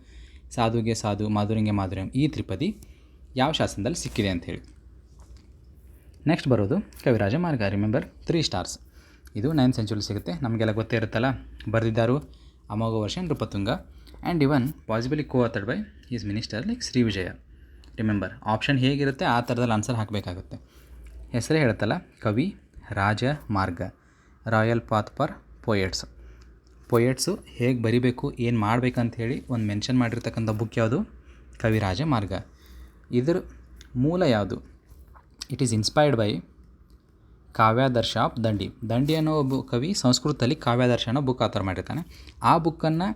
ಸಾಧುಗೆ ಸಾಧು, ಮಾಧುರ್ಯಂಗೆ ಮಾಧುರ್ಯಂ, ಈ ತ್ರಿಪದಿ ಯಾವ ಶಾಸನದಲ್ಲಿ ಸಿಕ್ಕಿದೆ ಅಂಥೇಳಿ. ನೆಕ್ಸ್ಟ್ ಬರೋದು ಕವಿರಾಜ ಮಾರ್ಗ. Remember 3 stars. ಇದು 9th ಸೆಂಚುರಿ ಸಿಗುತ್ತೆ. ನಮಗೆಲ್ಲ ಗೊತ್ತೇ ಇರುತ್ತಲ್ಲ. ಬರೆದಿದ್ದಾರು Amoghavarsha Nripatunga and even possibly co-authored by his minister like Shri Vijaya. Remember, option ಹೇಗಿರುತ್ತೆ ಆ ಥರದಲ್ಲಿ ಆನ್ಸರ್ ಹಾಕಬೇಕಾಗುತ್ತೆ. ಹೆಸರೇ ಹೇಳುತ್ತಲ್ಲ, ಕವಿ ರಾಜ ಮಾರ್ಗ, ರಾಯಲ್ ಪಾತ್ ಫಾರ್ ಪೊಯೆಟ್ಸ್. ಪೊಯೆಟ್ಸು ಹೇಗೆ ಬರಿಬೇಕು, ಏನು ಮಾಡಬೇಕಂತ ಹೇಳಿ ಒಂದು ಮೆನ್ಷನ್ ಮಾಡಿರ್ತಕ್ಕಂಥ ಬುಕ್ ಯಾವುದು? ಕವಿರಾಜ ಮಾರ್ಗ. ಇದರ ಮೂಲ ಯಾವುದು? It is inspired by Kavyadarsha of Dandi. Dandi ಅನ್ನೋ ಒಬ್ಬ ಕವಿ ಸಂಸ್ಕೃತದಲ್ಲಿ ಕಾವ್ಯಾದರ್ಶ ಅನ್ನೋ ಬುಕ್ ಆಥರ್ ಮಾಡಿರ್ತಾನೆ. ಆ ಬುಕ್ಕನ್ನು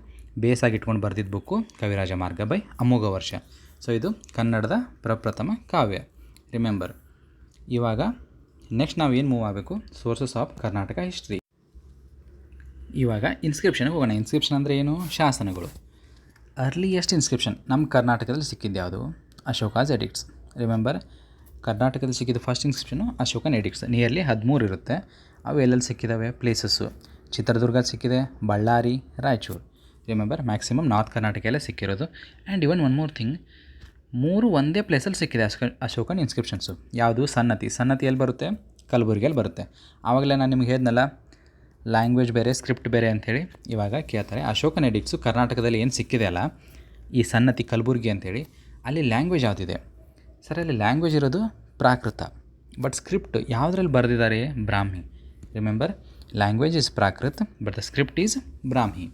ಬೇಸಾಗಿ ಇಟ್ಕೊಂಡು ಬರೆದಿದ್ದ ಬುಕ್ಕು ಕವಿರಾಜ ಮಾರ್ಗ ಬೈ ಅಮೋಘ ವರ್ಷ. ಸೊ ಇದು ಕನ್ನಡದ ಪ್ರಪ್ರಥಮ ಕಾವ್ಯ. ರಿಮೆಂಬರ್, ಇವಾಗ ನೆಕ್ಸ್ಟ್ ನಾವು ಏನು ಮೂವ್ ಆಗಬೇಕು? Sources of Karnataka history. ಇವಾಗ ಇನ್ಸ್ಕ್ರಿಪ್ಷನ್ಗೆ ಹೋಗೋಣ. ಇನ್ಸ್ಕ್ರಿಪ್ಷನ್ ಅಂದರೆ ಏನು? ಶಾಸನಗಳು. ಅರ್ಲಿಯೆಸ್ಟ್ ಇನ್ಸ್ಕ್ರಿಪ್ಷನ್ ನಮ್ಮ ಕರ್ನಾಟಕದಲ್ಲಿ ಸಿಕ್ಕಿದ್ದು ಯಾವುದು? ಅಶೋಕಾಸ್ ಎಡಿಕ್ಟ್ಸ್. ರಿಮೆಂಬರ್, ಕರ್ನಾಟಕದಲ್ಲಿ ಸಿಕ್ಕಿದ್ದು first inscription Ashokan edicts. Nearly 13 ಇರುತ್ತೆ. ಅವು ಎಲ್ಲೆಲ್ಲಿ ಸಿಕ್ಕಿದ್ದಾವೆ? ಪ್ಲೇಸಸ್ಸು ಚಿತ್ರದುರ್ಗ ಸಿಕ್ಕಿದೆ, Ballari, Raichur. Remember, maximum north Karnataka ಸಿಕ್ಕಿರೋದು. And even one more thing, 3 ಒಂದೇ ಪ್ಲೇಸಲ್ಲಿ ಸಿಕ್ಕಿದೆ ಅಶೋಕನ್ ಇನ್ಸ್ಕ್ರಿಪ್ಷನ್ಸು. ಯಾವುದು? ಸನ್ನತಿ. ಸನ್ನತಿ ಎಲ್ಲಿ ಬರುತ್ತೆ? ಕಲಬುರಗಿಯಲ್ಲಿ ಬರುತ್ತೆ. ಆವಾಗಲೇ ನಾನು ನಿಮ್ಗೆ ಹೇಳಿದ್ನಲ್ಲ, ಲ್ಯಾಂಗ್ವೇಜ್ ಬೇರೆ ಸ್ಕ್ರಿಪ್ಟ್ ಬೇರೆ ಅಂಥೇಳಿ. ಇವಾಗ ಕೇಳ್ತಾರೆ, ಅಶೋಕನ್ ಎಡಿಕ್ಟ್ಸು ಕರ್ನಾಟಕದಲ್ಲಿ ಏನು ಸಿಕ್ಕಿದೆ ಅಲ್ಲ, ಈ ಸನ್ನತಿ ಕಲಬುರಗಿ ಅಂಥೇಳಿ, ಅಲ್ಲಿ ಲ್ಯಾಂಗ್ವೇಜ್ ಯಾವುದಿದೆ? ಸರ್, ಅಲ್ಲಿ ಲ್ಯಾಂಗ್ವೇಜ್ ಇರೋದು ಪ್ರಾಕೃತ. ಬಟ್ ಸ್ಕ್ರಿಪ್ಟ್ ಯಾವುದ್ರಲ್ಲಿ ಬರೆದಿದ್ದಾರೆ? Brahmi. Remember, language is Prakrit but the script is Brahmi.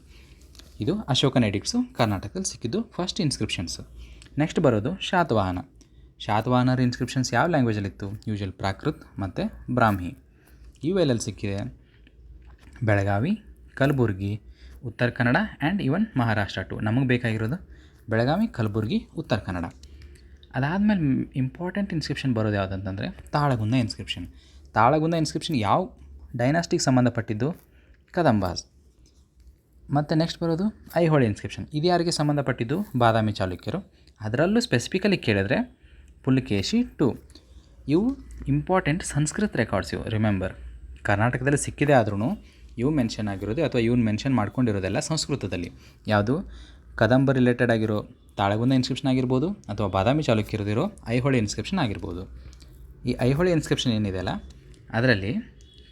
ಇದು ಅಶೋಕನ್ ಎಡಿಕ್ಟ್ಸು ಕರ್ನಾಟಕದಲ್ಲಿ ಸಿಕ್ಕಿದ್ದು ಫಸ್ಟ್ ಇನ್ಸ್ಕ್ರಿಪ್ಷನ್ಸು. ನೆಕ್ಸ್ಟ್ ಬರೋದು ಶಾತವಾಹನ. ಶಾತವಾಹನರ ಇನ್ಸ್ಕ್ರಿಪ್ಷನ್ಸ್ ಯಾವ ಲ್ಯಾಂಗ್ವೇಜಲ್ಲಿತ್ತು? ಯೂಶುವಲ್ ಪ್ರಾಕೃತ್ ಮತ್ತು ಬ್ರಾಹ್ಮಿ. ಇವೆಲ್ಲಲ್ಲಿ ಸಿಕ್ಕಿದೆ? Belagavi, Kalaburagi, Uttara Kannada and even Maharashtra too. ನಮಗೆ ಬೇಕಾಗಿರೋದು ಬೆಳಗಾವಿ, ಕಲಬುರ್ಗಿ, ಉತ್ತರ ಕನ್ನಡ. ಅದಾದಮೇಲೆ ಇಂಪಾರ್ಟೆಂಟ್ ಇನ್ಸ್ಕ್ರಿಪ್ಷನ್ ಬರೋದು ಯಾವುದಂತಂದರೆ ತಾಳಗುಂದ ಇನ್ಸ್ಕ್ರಿಪ್ಷನ್. ತಾಳಗುಂದ ಇನ್ಸ್ಕ್ರಿಪ್ಷನ್ ಯಾವ ಡೈನಾಸ್ಟಿಗೆ ಸಂಬಂಧಪಟ್ಟಿದ್ದು? ಕದಂಬಾಸ್. ಮತ್ತು ನೆಕ್ಸ್ಟ್ ಬರೋದು ಐಹೊಳೆ ಇನ್ಸ್ಕ್ರಿಪ್ಷನ್. ಇದು ಯಾರಿಗೆ ಸಂಬಂಧಪಟ್ಟಿದ್ದು? ಬಾದಾಮಿ ಚಾಲುಕ್ಯರು. ಅದರಲ್ಲೂ ಸ್ಪೆಸಿಫಿಕಲಿ ಕೇಳಿದ್ರೆ ಪುಲಕೇಶಿ ಟು. ಇವು ಇಂಪಾರ್ಟೆಂಟ್ ಸಂಸ್ಕೃತ ರೆಕಾರ್ಡ್ಸ್ ಇವು. ರಿಮೆಂಬರ್, ಕರ್ನಾಟಕದಲ್ಲಿ ಸಿಕ್ಕಿದೆ ಆದ್ರೂ ಇವು ಮೆನ್ಷನ್ ಆಗಿರೋದು ಅಥವಾ ಇವನ್ನ ಮೆನ್ಷನ್ ಮಾಡ್ಕೊಂಡಿರೋದೆಲ್ಲ ಸಂಸ್ಕೃತದಲ್ಲಿ. ಯಾವುದು? ಕದಂಬ ರಿಲೇಟೆಡ್ ಆಗಿರೋ ತಾಳಗುಂದ ಇನ್ಸ್ಕ್ರಿಪ್ಷನ್ ಆಗಿರ್ಬೋದು, ಅಥವಾ ಬಾದಾಮಿ ಚಾಲುಕ್ಯರದಿರೋ ಐಹೊಳೆ ಇನ್ಸ್ಕ್ರಿಪ್ಷನ್ ಆಗಿರ್ಬೋದು. ಈ ಐಹೊಳೆ ಇನ್ಸ್ಕ್ರಿಪ್ಷನ್ ಏನಿದೆಯಲ್ಲ, ಅದರಲ್ಲಿ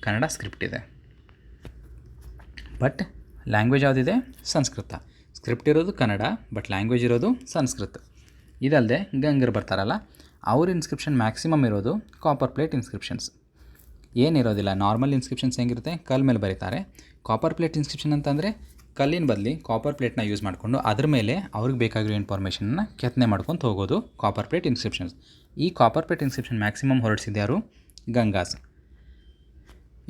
ಕನ್ನಡ ಸ್ಕ್ರಿಪ್ಟ್ ಇದೆ, ಬಟ್ ಲ್ಯಾಂಗ್ವೇಜ್ ಯಾವುದಿದೆ? ಸಂಸ್ಕೃತ. ಸ್ಕ್ರಿಪ್ಟ್ ಇರೋದು ಕನ್ನಡ, ಬಟ್ ಲ್ಯಾಂಗ್ವೇಜ್ ಇರೋದು ಸಂಸ್ಕೃತ. ಇದಲ್ಲದೆ ಗಂಗರು ಬರ್ತಾರಲ್ಲ, ಅವ್ರ ಇನ್ಸ್ಕ್ರಿಪ್ಷನ್ ಮ್ಯಾಕ್ಸಿಮಮ್ ಇರೋದು ಕಾಪರ್ ಪ್ಲೇಟ್ ಇನ್ಸ್ಕ್ರಿಪ್ಷನ್ಸ್. ಏನಿರೋದಿಲ್ಲ. ನಾರ್ಮಲ್ ಇನ್ಸ್ಕ್ರಿಪ್ಷನ್ಸ್ ಹೆಂಗಿರುತ್ತೆ? ಕಲ್ ಮೇಲೆ ಬರೀತಾರೆ. ಕಾಪರ್ ಪ್ಲೇಟ್ ಇನ್ಸ್ಕ್ರಿಪ್ಷನ್ ಅಂತಂದರೆ ಕಲ್ಲಿನ ಬದಲಿ ಕಾಪರ್ ಪ್ಲೇಟ್ನ ಯೂಸ್ ಮಾಡಿಕೊಂಡು ಅದ್ರ ಮೇಲೆ ಅವ್ರಿಗೆ ಬೇಕಾಗಿರೋ ಇನ್ಫಾರ್ಮೇಷನ್ನ ಕೆತ್ತನೆ ಮಾಡ್ಕೊತ ಹೋಗೋದು ಕಾಪರ್ ಪ್ಲೇಟ್ ಇನ್ಸ್ಕ್ರಿಪ್ಷನ್ಸ್. ಈ ಕಾಪರ್ ಪ್ಲೇಟ್ ಇನ್ಸ್ಕ್ರಿಪ್ಷನ್ ಮ್ಯಾಕ್ಸಿಮಮ್ ಹೊರಡಿಸಿದ್ಯಾರು? ಗಂಗಾಸ್.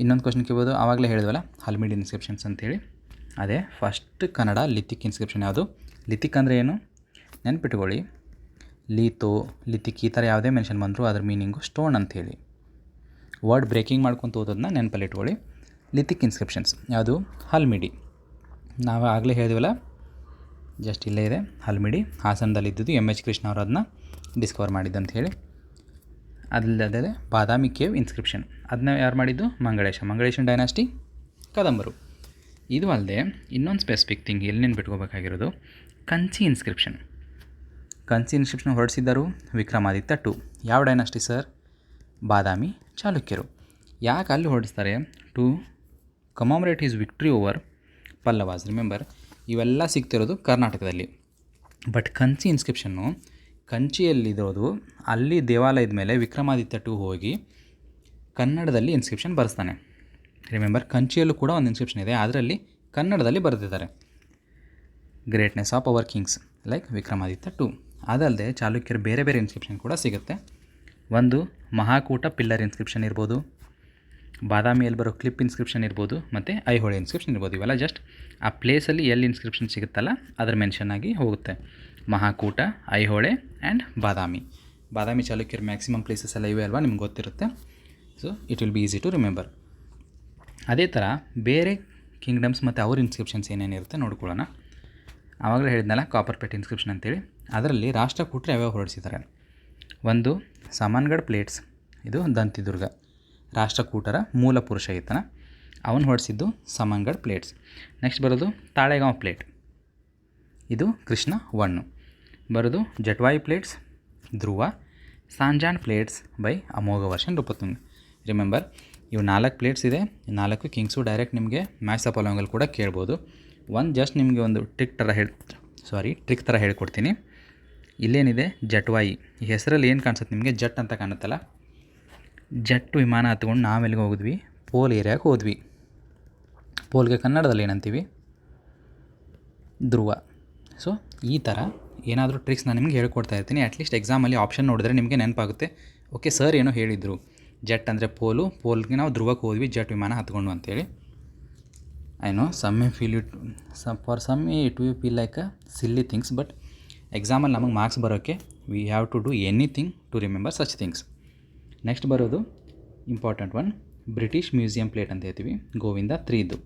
ಇನ್ನೊಂದು ಕ್ವಶನ್ ಕೇಳ್ಬೋದು, ಆವಾಗಲೇ ಹೇಳಿದ್ವಲ್ಲ ಹಲ್ಮಿಡಿ ಇನ್ಸ್ಕ್ರಿಪ್ಷನ್ಸ್ ಅಂತೇಳಿ. ಅದೇ ಫಸ್ಟ್ ಕನ್ನಡ ಲಿಥಿಕ್ ಇನ್ಸ್ಕ್ರಿಪ್ಷನ್ ಯಾವುದು? ಲಿಥಿಕ್ ಅಂದರೆ ಏನು? ನೆನ್ಪಿಟ್ಕೊಳ್ಳಿ, ಲೀತೋ, ಲಿಥಿಕ್ ಈ ಥರ ಯಾವುದೇ ಮೆನ್ಷನ್ ಬಂದರೂ ಅದ್ರ ಮೀನಿಂಗು ಸ್ಟೋನ್ ಅಂಥೇಳಿ. ವರ್ಡ್ ಬ್ರೇಕಿಂಗ್ ಮಾಡ್ಕೊತ ಓದೋದನ್ನ ನೆನಪಲ್ಲಿ ಇಟ್ಕೊಳ್ಳಿ. ಲಿಥಿಕ್ ಇನ್ಸ್ಕ್ರಿಪ್ಷನ್ಸ್ ಯಾವುದು? ಹಲ್ಮಿಡಿ. ನಾವು ಆಗಲೇ ಹೇಳಿದ್ವಲ್ಲ, ಜಸ್ಟ್ ಇಲ್ಲೇ ಇದೆ ಹಲ್ಮಿಡಿ. ಹಾಸನದಲ್ಲಿದ್ದು MH ಕೃಷ್ಣ ಅವರು ಅದನ್ನ ಡಿಸ್ಕವರ್ ಮಾಡಿದ್ದಂತ ಹೇಳಿ. ಅದಲ್ಲದೆ ಬಾದಾಮಿ ಕೇವ್ ಇನ್ಸ್ಕ್ರಿಪ್ಷನ್, ಅದನ್ನ ಯಾರು ಮಾಡಿದ್ದು? ಮಂಗಳೇಶನ್ ಡೈನಾಸ್ಟಿ, ಕದಂಬರು. ಇದು ಅಲ್ಲದೆ ಇನ್ನೊಂದು ಸ್ಪೆಸಿಫಿಕ್ ಥಿಂಗ್ ಎಲ್ಲಿ ನೆನ್ಪಿಟ್ಕೋಬೇಕಾಗಿರೋದು, ಕಂಚಿ ಇನ್ಸ್ಕ್ರಿಪ್ಷನ್. ಕಂಚಿ ಇನ್ಸ್ಕ್ರಿಪ್ಷನ್ ಹೊರಡಿಸಿದ್ದರು ವಿಕ್ರಮಾದಿತ್ಯ ಟು. ಯಾವ ಡೈನಾಸ್ಟಿ ಸರ್? ಬಾದಾಮಿ ಚಾಲುಕ್ಯರು. ಯಾಕೆ ಅಲ್ಲಿ ಹೊರಡಿಸ್ತಾರೆ? To commemorate his victory over Pallavas. Remember, ಇವೆಲ್ಲ ಸಿಗ್ತಿರೋದು ಕರ್ನಾಟಕದಲ್ಲಿ. ಬಟ್ ಕಂಚಿ ಇನ್ಸ್ಕ್ರಿಪ್ಷನ್ನು ಕಂಚಿಯಲ್ಲಿರೋದು, ಅಲ್ಲಿ ದೇವಾಲಯದ ಮೇಲೆ ವಿಕ್ರಮಾದಿತ್ಯ ಟು ಹೋಗಿ ಕನ್ನಡದಲ್ಲಿ ಇನ್ಸ್ಕ್ರಿಪ್ಷನ್ ಬರೆಸ್ತಾನೆ. ರಿಮೆಂಬರ್, ಕಂಚಿಯಲ್ಲೂ ಕೂಡ ಒಂದು ಇನ್ಸ್ಕ್ರಿಪ್ಷನ್ ಇದೆ, ಅದರಲ್ಲಿ ಕನ್ನಡದಲ್ಲಿ ಬರೆದಿದ್ದಾರೆ. Greatness of our kings like Vikramaditya too. ಅದಲ್ಲದೆ ಚಾಲುಕ್ಯರ ಬೇರೆ ಬೇರೆ ಇನ್ಸ್ಕ್ರಿಪ್ಷನ್ ಕೂಡ ಸಿಗುತ್ತೆ. ಒಂದು ಮಹಾಕೂಟ ಪಿಲ್ಲರ್ ಇನ್ಸ್ಕ್ರಿಪ್ಷನ್ ಇರ್ಬೋದು, ಬಾದಾಮಿಯಲ್ಲಿ ಬರೋ ಕ್ಲಿಪ್ ಇನ್ಸ್ಕ್ರಿಪ್ಷನ್ ಇರ್ಬೋದು, ಮತ್ತು ಐಹೊಳೆ ಇನ್ಸ್ಕ್ರಿಪ್ಷನ್ ಇರ್ಬೋದು. ಇವೆಲ್ಲ ಜಸ್ಟ್ ಆ ಪ್ಲೇಸಲ್ಲಿ ಎಲ್ಲಿ ಇನ್ಸ್ಕ್ರಿಪ್ಷನ್ ಸಿಗುತ್ತಲ್ಲ ಅದರ ಮೆನ್ಷನ್ ಆಗಿ ಹೋಗುತ್ತೆ. ಮಹಾಕೂಟ, ಐಹೊಳೆ ಆ್ಯಂಡ್ ಬಾದಾಮಿ ಚಾಲುಕ್ಯರ ಮ್ಯಾಕ್ಸಿಮಮ್ ಪ್ಲೇಸಸ್ ಎಲ್ಲ ಇವೆ ಅಲ್ವಾ, ನಿಮ್ಗೆ ಗೊತ್ತಿರುತ್ತೆ. So it will be easy to remember. ಅದೇ ಥರ ಬೇರೆ ಕಿಂಗ್ಡಮ್ಸ್ ಮತ್ತು ಅವ್ರ ಇನ್ಸ್ಕ್ರಿಪ್ಷನ್ಸ್ ಏನೇನಿರುತ್ತೆ ನೋಡ್ಕೊಳ್ಳೋಣ. ಆವಾಗಲೇ ಹೇಳಿದ್ನಲ್ಲ ಕಾಪರ್ ಪ್ಲೇಟ್ ಇನ್ಸ್ಕ್ರಿಪ್ಷನ್ ಅಂತೇಳಿ. ಅದರಲ್ಲಿ ರಾಷ್ಟ್ರಕೂಟರು ಯಾವ್ಯಾವ ಹೊರಡಿಸಿದ್ದಾರೆ? ಒಂದು ಸಾಮಾನ್ಗಢ ಪ್ಲೇಟ್ಸ್, ಇದು ದಂತಿದುರ್ಗ ರಾಷ್ಟ್ರಕೂಟರ ಮೂಲ ಪುರುಷ ಈತನ, ಅವನು ಹೊಡೆಸಿದ್ದು ಸಾಮಾನ್ಗಢ ಪ್ಲೇಟ್ಸ್. ನೆಕ್ಸ್ಟ್ ಬರೋದು ತಾಳೆಗಾಂವ್ ಪ್ಲೇಟ್, ಇದು ಕೃಷ್ಣ ಒಣ್ಣು. ಬರೋದು ಜಟ್ವಾಯಿ ಪ್ಲೇಟ್ಸ್ ಧ್ರುವ, ಸಾಂಜಾಣ್ ಪ್ಲೇಟ್ಸ್ ಬೈ ಅಮೋಘ ವರ್ಷನ್ ನೃಪತುಂಗ. ರಿಮೆಂಬರ್, ಇವು 4 ಪ್ಲೇಟ್ಸ್ ಇದೆ. 4 ಕಿಂಗ್ಸು ಡೈರೆಕ್ಟ್ ನಿಮಗೆ ಮ್ಯಾಚ್ ಆಫ್ ಅಲಾಂಗಲ್ಲಿ ಕೂಡ ಕೇಳ್ಬೋದು. ಜಸ್ಟ್ ನಿಮಗೆ ಒಂದು ಟ್ರಿಕ್ ಥರ ಹೇಳ್ಕೊಡ್ತೀನಿ. ಇಲ್ಲೇನಿದೆ ಜಟ್ವಾಯಿ, ಈ ಹೆಸರಲ್ಲಿ ಏನು ಕಾಣಿಸುತ್ತೆ ನಿಮಗೆ, ಜಟ್ ಅಂತ ಕಾಣುತ್ತಲ್ಲ, ಜಟ್ ವಿಮಾನ ಹತ್ಕೊಂಡು ನಾವೆಲ್ಲಿಗೆ ಹೋಗಿದ್ವಿ, ಪೋಲ್ ಏರಿಯಾಗೆ ಹೋದ್ವಿ. ಪೋಲ್ಗೆ ಕನ್ನಡದಲ್ಲಿ ಏನಂತೀವಿ, ಧ್ರುವ. ಸೊ ಈ ಥರ ಏನಾದರೂ ಟ್ರಿಕ್ಸ್ ನಾನು ನಿಮಗೆ ಹೇಳ್ಕೊಡ್ತಾ ಇರ್ತೀನಿ. ಅಟ್ಲೀಸ್ಟ್ ಎಕ್ಸಾಮಲ್ಲಿ ಆಪ್ಷನ್ ನೋಡಿದ್ರೆ ನಿಮಗೆ ನೆನಪಾಗುತ್ತೆ, ಓಕೆ ಸರ್ ಏನೋ ಹೇಳಿದರು, ಜಟ್ ಅಂದರೆ ಪೋಲ್ಗೆ ನಾವು ಧ್ರುವಕ್ಕೆ ಹೋದ್ವಿ ಜಟ್ ವಿಮಾನ ಹತ್ಕೊಂಡು ಅಂತೇಳಿ. I know some feel it for some it will feel like a silly things, but ಎಕ್ಸಾಮಲ್ಲಿ ನಮಗೆ ಮಾರ್ಕ್ಸ್ ಬರೋಕ್ಕೆ we have to do anything to remember such things. Next ಬರೋದು important one, British museum plate ಅಂತ ಹೇಳ್ತೀವಿ, ಗೋವಿಂದ 3ದು.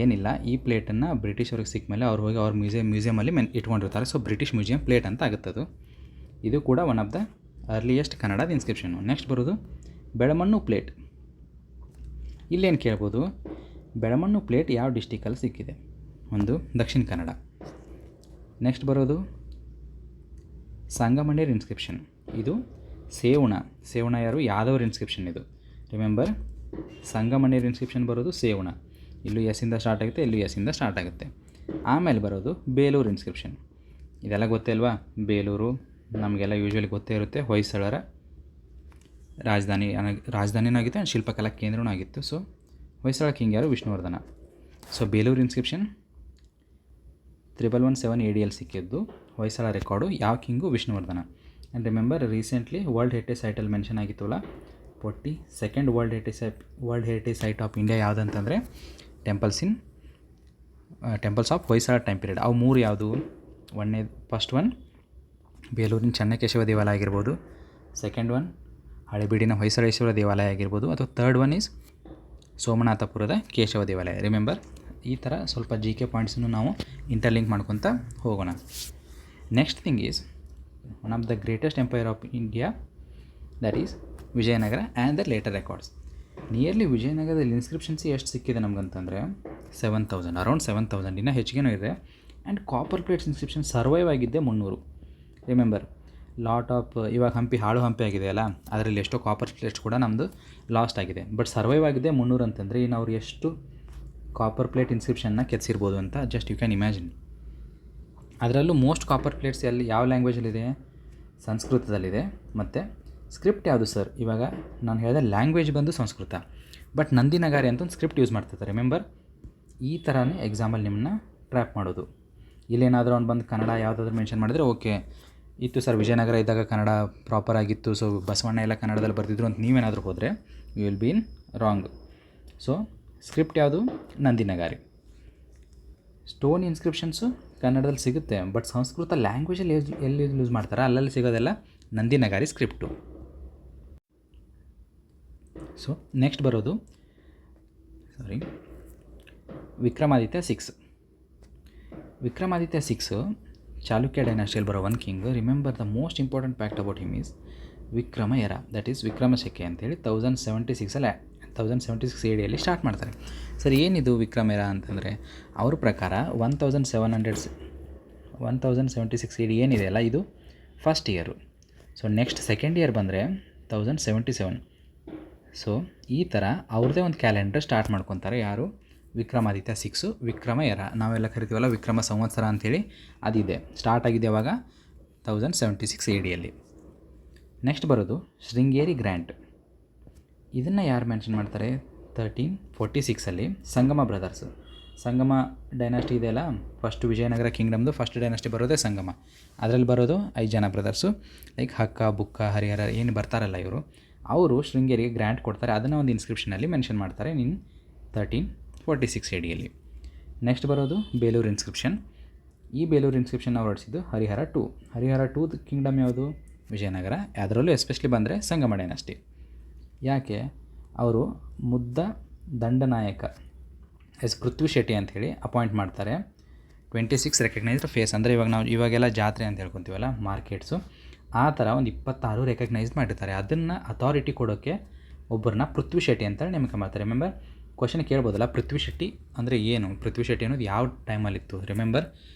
ಏನಿಲ್ಲ, ಈ ಪ್ಲೇಟನ್ನು ಬ್ರಿಟಿಷವ್ರಿಗೆ ಸಿಕ್ಕ ಮೇಲೆ ಅವ್ರು ಹೋಗಿ ಅವ್ರ ಮ್ಯೂಸಿಯಮಲ್ಲಿ ಇಟ್ಕೊಂಡಿರ್ತಾರೆ. ಸೊ ಬ್ರಿಟಿಷ್ ಮ್ಯೂಸಿಯಂ ಪ್ಲೇಟ್ ಅಂತ ಆಗುತ್ತದು. ಇದು ಕೂಡ ಒನ್ ಆಫ್ ದ ಅರ್ಲಿಯೆಸ್ಟ್ ಕನ್ನಡದ ಇನ್ಸ್ಕ್ರಿಪ್ಷನು. ನೆಕ್ಸ್ಟ್ ಬರೋದು ಬೆಳಮಣ್ಣು ಪ್ಲೇಟ್. ಇಲ್ಲೇನು ಕೇಳ್ಬೋದು, ಬೆಳಮಣ್ಣು ಪ್ಲೇಟ್ ಯಾವ ಡಿಸ್ಟಿಕಲ್ಲಿ ಸಿಕ್ಕಿದೆ, ಒಂದು ದಕ್ಷಿಣ ಕನ್ನಡ. ನೆಕ್ಸ್ಟ್ ಬರೋದು ಸಂಗಮಣ್ಣೇರ್ ಇನ್ಸ್ಕ್ರಿಪ್ಷನ್, ಇದು ಸೇವಣ ಯಾರು, ಯಾದವ್ರ ಇನ್ಸ್ಕ್ರಿಪ್ಷನ್ ಇದು. ರಿಮೆಂಬರ್, ಸಂಗಮಣ್ಣೇರ್ ಇನ್ಸ್ಕ್ರಿಪ್ಷನ್ ಬರೋದು ಸೇವಣ, ಇಲ್ಲೂ ಎಸ್ಸಿಂದ ಸ್ಟಾರ್ಟ್ ಆಗುತ್ತೆ, ಇಲ್ಲೂ ಎಸ್ಸಿಂದ ಸ್ಟಾರ್ಟ್ ಆಗುತ್ತೆ. ಆಮೇಲೆ ಬರೋದು ಬೇಲೂರು ಇನ್ಸ್ಕ್ರಿಪ್ಷನ್, ಇದೆಲ್ಲ ಗೊತ್ತೇ ಅಲ್ವಾ. ಬೇಲೂರು ನಮಗೆಲ್ಲ ಯೂಶ್ವಲಿ ಗೊತ್ತೇ ಇರುತ್ತೆ, ಹೊಯ್ಸಳರ ರಾಜಧಾನಿನೂ ಆಗಿತ್ತು ಆ್ಯಂಡ್ ಶಿಲ್ಪಕಲಾ ಕೇಂದ್ರನೂ ಆಗಿತ್ತು. ಸೊ ಹೊಯ್ಸಳ ಕಿಂಗ್ ಯಾರು, Vishnuvardhana. So Belur inscription 1117 AD ಸಿಕ್ಕಿದ್ದು, ಹೊಯ್ಸಳ ರೆಕಾರ್ಡು ಯಾವ king, Vishnuvardhana. And remember, recently world heritage ಸೈಟಲ್ಲಿ ಮೆನ್ಷನ್ ಆಗಿತ್ತಲ್ಲ, 42nd world heritage site of India ಯಾವುದಂತಂದರೆ temples of Hoysala time period. ಅವು 3 ಯಾವುದು, ಫಸ್ಟ್ ಒನ್ ಬೇಲೂರಿನ ಚೆನ್ನಕೇಶವ ದೇವಾಲಯ ಆಗಿರ್ಬೋದು, ಸೆಕೆಂಡ್ ಒನ್ ಹಳೆಬೀಡಿನ ಹೊಯ್ಸಳೇಶ್ವರ ದೇವಾಲಯ ಆಗಿರ್ಬೋದು, ಅಥವಾ ಥರ್ಡ್ ಒನ್ ಈಸ್ ಸೋಮನಾಥಪುರದ ಕೇಶವ ದೇವಾಲಯ. ರಿಮೆಂಬರ್, ಈ ಥರ ಸ್ವಲ್ಪ GK ಪಾಯಿಂಟ್ಸನ್ನು ನಾವು ಇಂಟರ್ಲಿಂಕ್ ಮಾಡ್ಕೊತ ಹೋಗೋಣ. Next thing is one of the greatest empire of India, that is Vijayanagara and the later records. Nearly ವಿಜಯನಗರದಲ್ಲಿ ಇನ್ಸ್ಕ್ರಿಪ್ಷನ್ಸ್ ಎಷ್ಟು ಸಿಕ್ಕಿದೆ ನಮಗಂತಂದರೆ 7000, ಅರೌಂಡ್ 7000, ಇನ್ನೂ ಹೆಚ್ಚಿಗೆನೂ ಇದೆ. And copper plates inscription survive ಆಗಿದ್ದೆ 300. ರಿಮೆಂಬರ್, ಲಾಟ್ ಆಫ್ ಇವಾಗ ಹಾಳು ಹಂಪಿ ಆಗಿದೆ ಅಲ್ಲ, ಅದರಲ್ಲಿ ಎಷ್ಟೋ ಕಾಪರ್ ಪ್ಲೇಟ್ಸ್ ಕೂಡ ನಮ್ಮದು ಲಾಸ್ಟ್ ಆಗಿದೆ. ಬಟ್ ಸರ್ವೈವ್ ಆಗಿದೆ 300 ಅಂತಂದರೆ ಇನ್ನು ಅವ್ರು ಎಷ್ಟು ಕಾಪರ್ ಪ್ಲೇಟ್ ಇನ್ಸ್ಕ್ರಿಪ್ಷನ್ನ ಕೆತ್ತಿಸಿರ್ಬೋದು ಅಂತ ಜಸ್ಟ್ ಯು ಕ್ಯಾನ್ ಇಮ್ಯಾಜಿನ್. ಅದರಲ್ಲೂ ಮೋಸ್ಟ್ ಕಾಪರ್ ಪ್ಲೇಟ್ಸ್ ಯಾವ ಲ್ಯಾಂಗ್ವೇಜಲ್ಲಿದೆ, ಸಂಸ್ಕೃತದಲ್ಲಿದೆ. ಮತ್ತು ಸ್ಕ್ರಿಪ್ಟ್ ಯಾವುದು ಸರ್, ಇವಾಗ ನಾನು ಹೇಳಿದೆ ಲ್ಯಾಂಗ್ವೇಜ್ ಬಂದು ಸಂಸ್ಕೃತ, ಬಟ್ ನಂದಿನಗಾರಿ ಅಂತ ಒಂದು ಸ್ಕ್ರಿಪ್ಟ್ ಯೂಸ್ ಮಾಡ್ತಿರ್ತಾರೆ. ರಿಮೆಂಬರ್, ಈ ಥರನೇ ಎಕ್ಸಾಮಲ್ಲಿ ನಿಮ್ಮನ್ನ ಟ್ರ್ಯಾಪ್ ಮಾಡೋದು. ಇಲ್ಲೇನಾದರೂ ಅವ್ನು ಬಂದು ಕನ್ನಡ ಯಾವುದಾದ್ರೂ ಮೆನ್ಷನ್ ಮಾಡಿದರೆ ಓಕೆ ಇತ್ತು ಸರ್, ವಿಜಯನಗರ ಇದ್ದಾಗ ಕನ್ನಡ ಪ್ರಾಪರ್ ಆಗಿತ್ತು, ಸೊ ಬಸವಣ್ಣ ಎಲ್ಲ ಕನ್ನಡದಲ್ಲಿ ಬರೆದಿದ್ರು ಅಂತ ನೀವೇನಾದರೂ ಹೋದರೆ you will be in wrong. So script ಯಾವುದು, ನಂದಿನಗಾರಿ. ಸ್ಟೋನ್ ಇನ್ಸ್ಕ್ರಿಪ್ಷನ್ಸು ಕನ್ನಡದಲ್ಲಿ ಸಿಗುತ್ತೆ, ಬಟ್ ಸಂಸ್ಕೃತ ಲ್ಯಾಂಗ್ವೇಜಲ್ಲಿ ಎಲ್ಲಿ ಯೂಸ್ ಮಾಡ್ತಾರೆ ಅಲ್ಲಲ್ಲಿ ಸಿಗೋದೆಲ್ಲ ನಂದಿನಗಾರಿ ಸ್ಕ್ರಿಪ್ಟು. ಸೊ ನೆಕ್ಸ್ಟ್ ಬರೋದು ವಿಕ್ರಮಾದಿತ್ಯ 6 ಚಾಲುಕ್ಯ ಡೈನಾಸ್ಟಿಯಲ್ಲಿ ಬರೋ one king. Remember, the most important fact about him is Vikrama era, that is ವಿಕ್ರಮಶಕೆ ಅಂತೇಳಿ 1076 ADಯಲ್ಲಿ ಸ್ಟಾರ್ಟ್ ಮಾಡ್ತಾರೆ. ಸರ್ ಏನಿದು ವಿಕ್ರಮ ಎರ ಅಂತಂದರೆ, ಅವ್ರ ಪ್ರಕಾರ 1076 AD ಏನಿದೆ ಅಲ್ಲ, ಇದು first year. So next second year ಬಂದರೆ 1077. ಸೊ ಈ ಥರ ಅವ್ರದ್ದೇ ಒಂದು ಕ್ಯಾಲೆಂಡರ್ ಸ್ಟಾರ್ಟ್ ಮಾಡ್ಕೊತಾರೆ. ಯಾರು, ವಿಕ್ರಮಾದಿತ್ಯ 6, ವಿಕ್ರಮ ಎರ, ನಾವೆಲ್ಲ ಕರಿತೀವಲ್ಲ ವಿಕ್ರಮ ಸಂವತ್ಸರ ಅಂಥೇಳಿ, ಅದಿದೆ ಸ್ಟಾರ್ಟ್ ಆಗಿದೆ ಅವಾಗ 1076 ADಯಲ್ಲಿ. ನೆಕ್ಸ್ಟ್ ಬರೋದು ಶೃಂಗೇರಿ ಗ್ರ್ಯಾಂಟ್. ಇದನ್ನು ಯಾರು ಮೆನ್ಷನ್ ಮಾಡ್ತಾರೆ, 1346 ಸಂಗಮ ಬ್ರದರ್ಸು. ಸಂಗಮ ಡೈನಾಸ್ಟಿ ಇದೆಯಲ್ಲ, ಫಸ್ಟ್ ವಿಜಯನಗರ ಕಿಂಗ್ಡಮ್ದು ಫಸ್ಟ್ ಡೈನಾಸ್ಟಿ ಬರೋದೇ ಸಂಗಮ. ಅದರಲ್ಲಿ ಬರೋದು 5 ಜನ ಬ್ರದರ್ಸು, ಲೈಕ್ ಹಕ್ಕ, ಬುಕ್ಕ, ಹರಿಹರ ಏನು ಬರ್ತಾರಲ್ಲ ಇವರು, ಅವರು ಶೃಂಗೇರಿಗೆ ಗ್ರ್ಯಾಂಟ್ ಕೊಡ್ತಾರೆ. ಅದನ್ನು ಒಂದು ಇನ್ಸ್ಕ್ರಿಪ್ಷನಲ್ಲಿ ಮೆನ್ಷನ್ ಮಾಡ್ತಾರೆ 1346 ADಯಲ್ಲಿ. ನೆಕ್ಸ್ಟ್ ಬರೋದು ಬೇಲೂರು ಇನ್ಸ್ಕ್ರಿಪ್ಷನ್. ಈ ಬೇಲೂರು ಇನ್ಸ್ಕ್ರಿಪ್ಷನ್ ಅವ್ರು ಹೊರಡಿಸಿದ್ದು ಹರಿಹರ 2 ಕಿಂಗ್ಡಮ್ ಯಾವುದು, ವಿಜಯನಗರ. ಅದರಲ್ಲೂ ಎಸ್ಪೆಷಲಿ ಬಂದರೆ ಸಂಗಮ ಡೈನಾಸ್ಟಿ. ಯಾಕೆ, ಅವರು ಮುದ್ದ ದಂಡನಾಯಕ ಪೃಥ್ವಿ ಶೆಟ್ಟಿ ಅಂಥೇಳಿ ಅಪಾಯಿಂಟ್ ಮಾಡ್ತಾರೆ. 26 ರೆಕಗ್ನೈಸ್ಡ್ ಫೇಸ್ ಅಂದರೆ ಇವಾಗೆಲ್ಲ ಜಾತ್ರೆ ಅಂತ ಹೇಳ್ಕೊತೀವಲ್ಲ ಮಾರ್ಕೆಟ್ಸು, ಆ ಥರ ಒಂದು 26 ರೆಕಗ್ನೈಸ್ ಮಾಡಿರ್ತಾರೆ. ಅದನ್ನು ಅಥಾರಿಟಿ ಕೊಡೋಕ್ಕೆ ಒಬ್ಬರನ್ನ ಪೃಥ್ವಿ ಶೆಟ್ಟಿ ಅಂತ ನೇಮಕ ಮಾಡ್ತಾರೆ. ರಿಮೆಂಬರ್ ಕ್ವಶನ್ ಕೇಳ್ಬೋದಲ್ಲ, ಪೃಥ್ವಿ ಶೆಟ್ಟಿ ಅಂದರೆ ಏನು, ಪೃಥ್ವಿ ಶೆಟ್ಟಿ ಅನ್ನೋದು ಯಾವ ಟೈಮಲ್ಲಿತ್ತು? ರಿಮೆಂಬರ್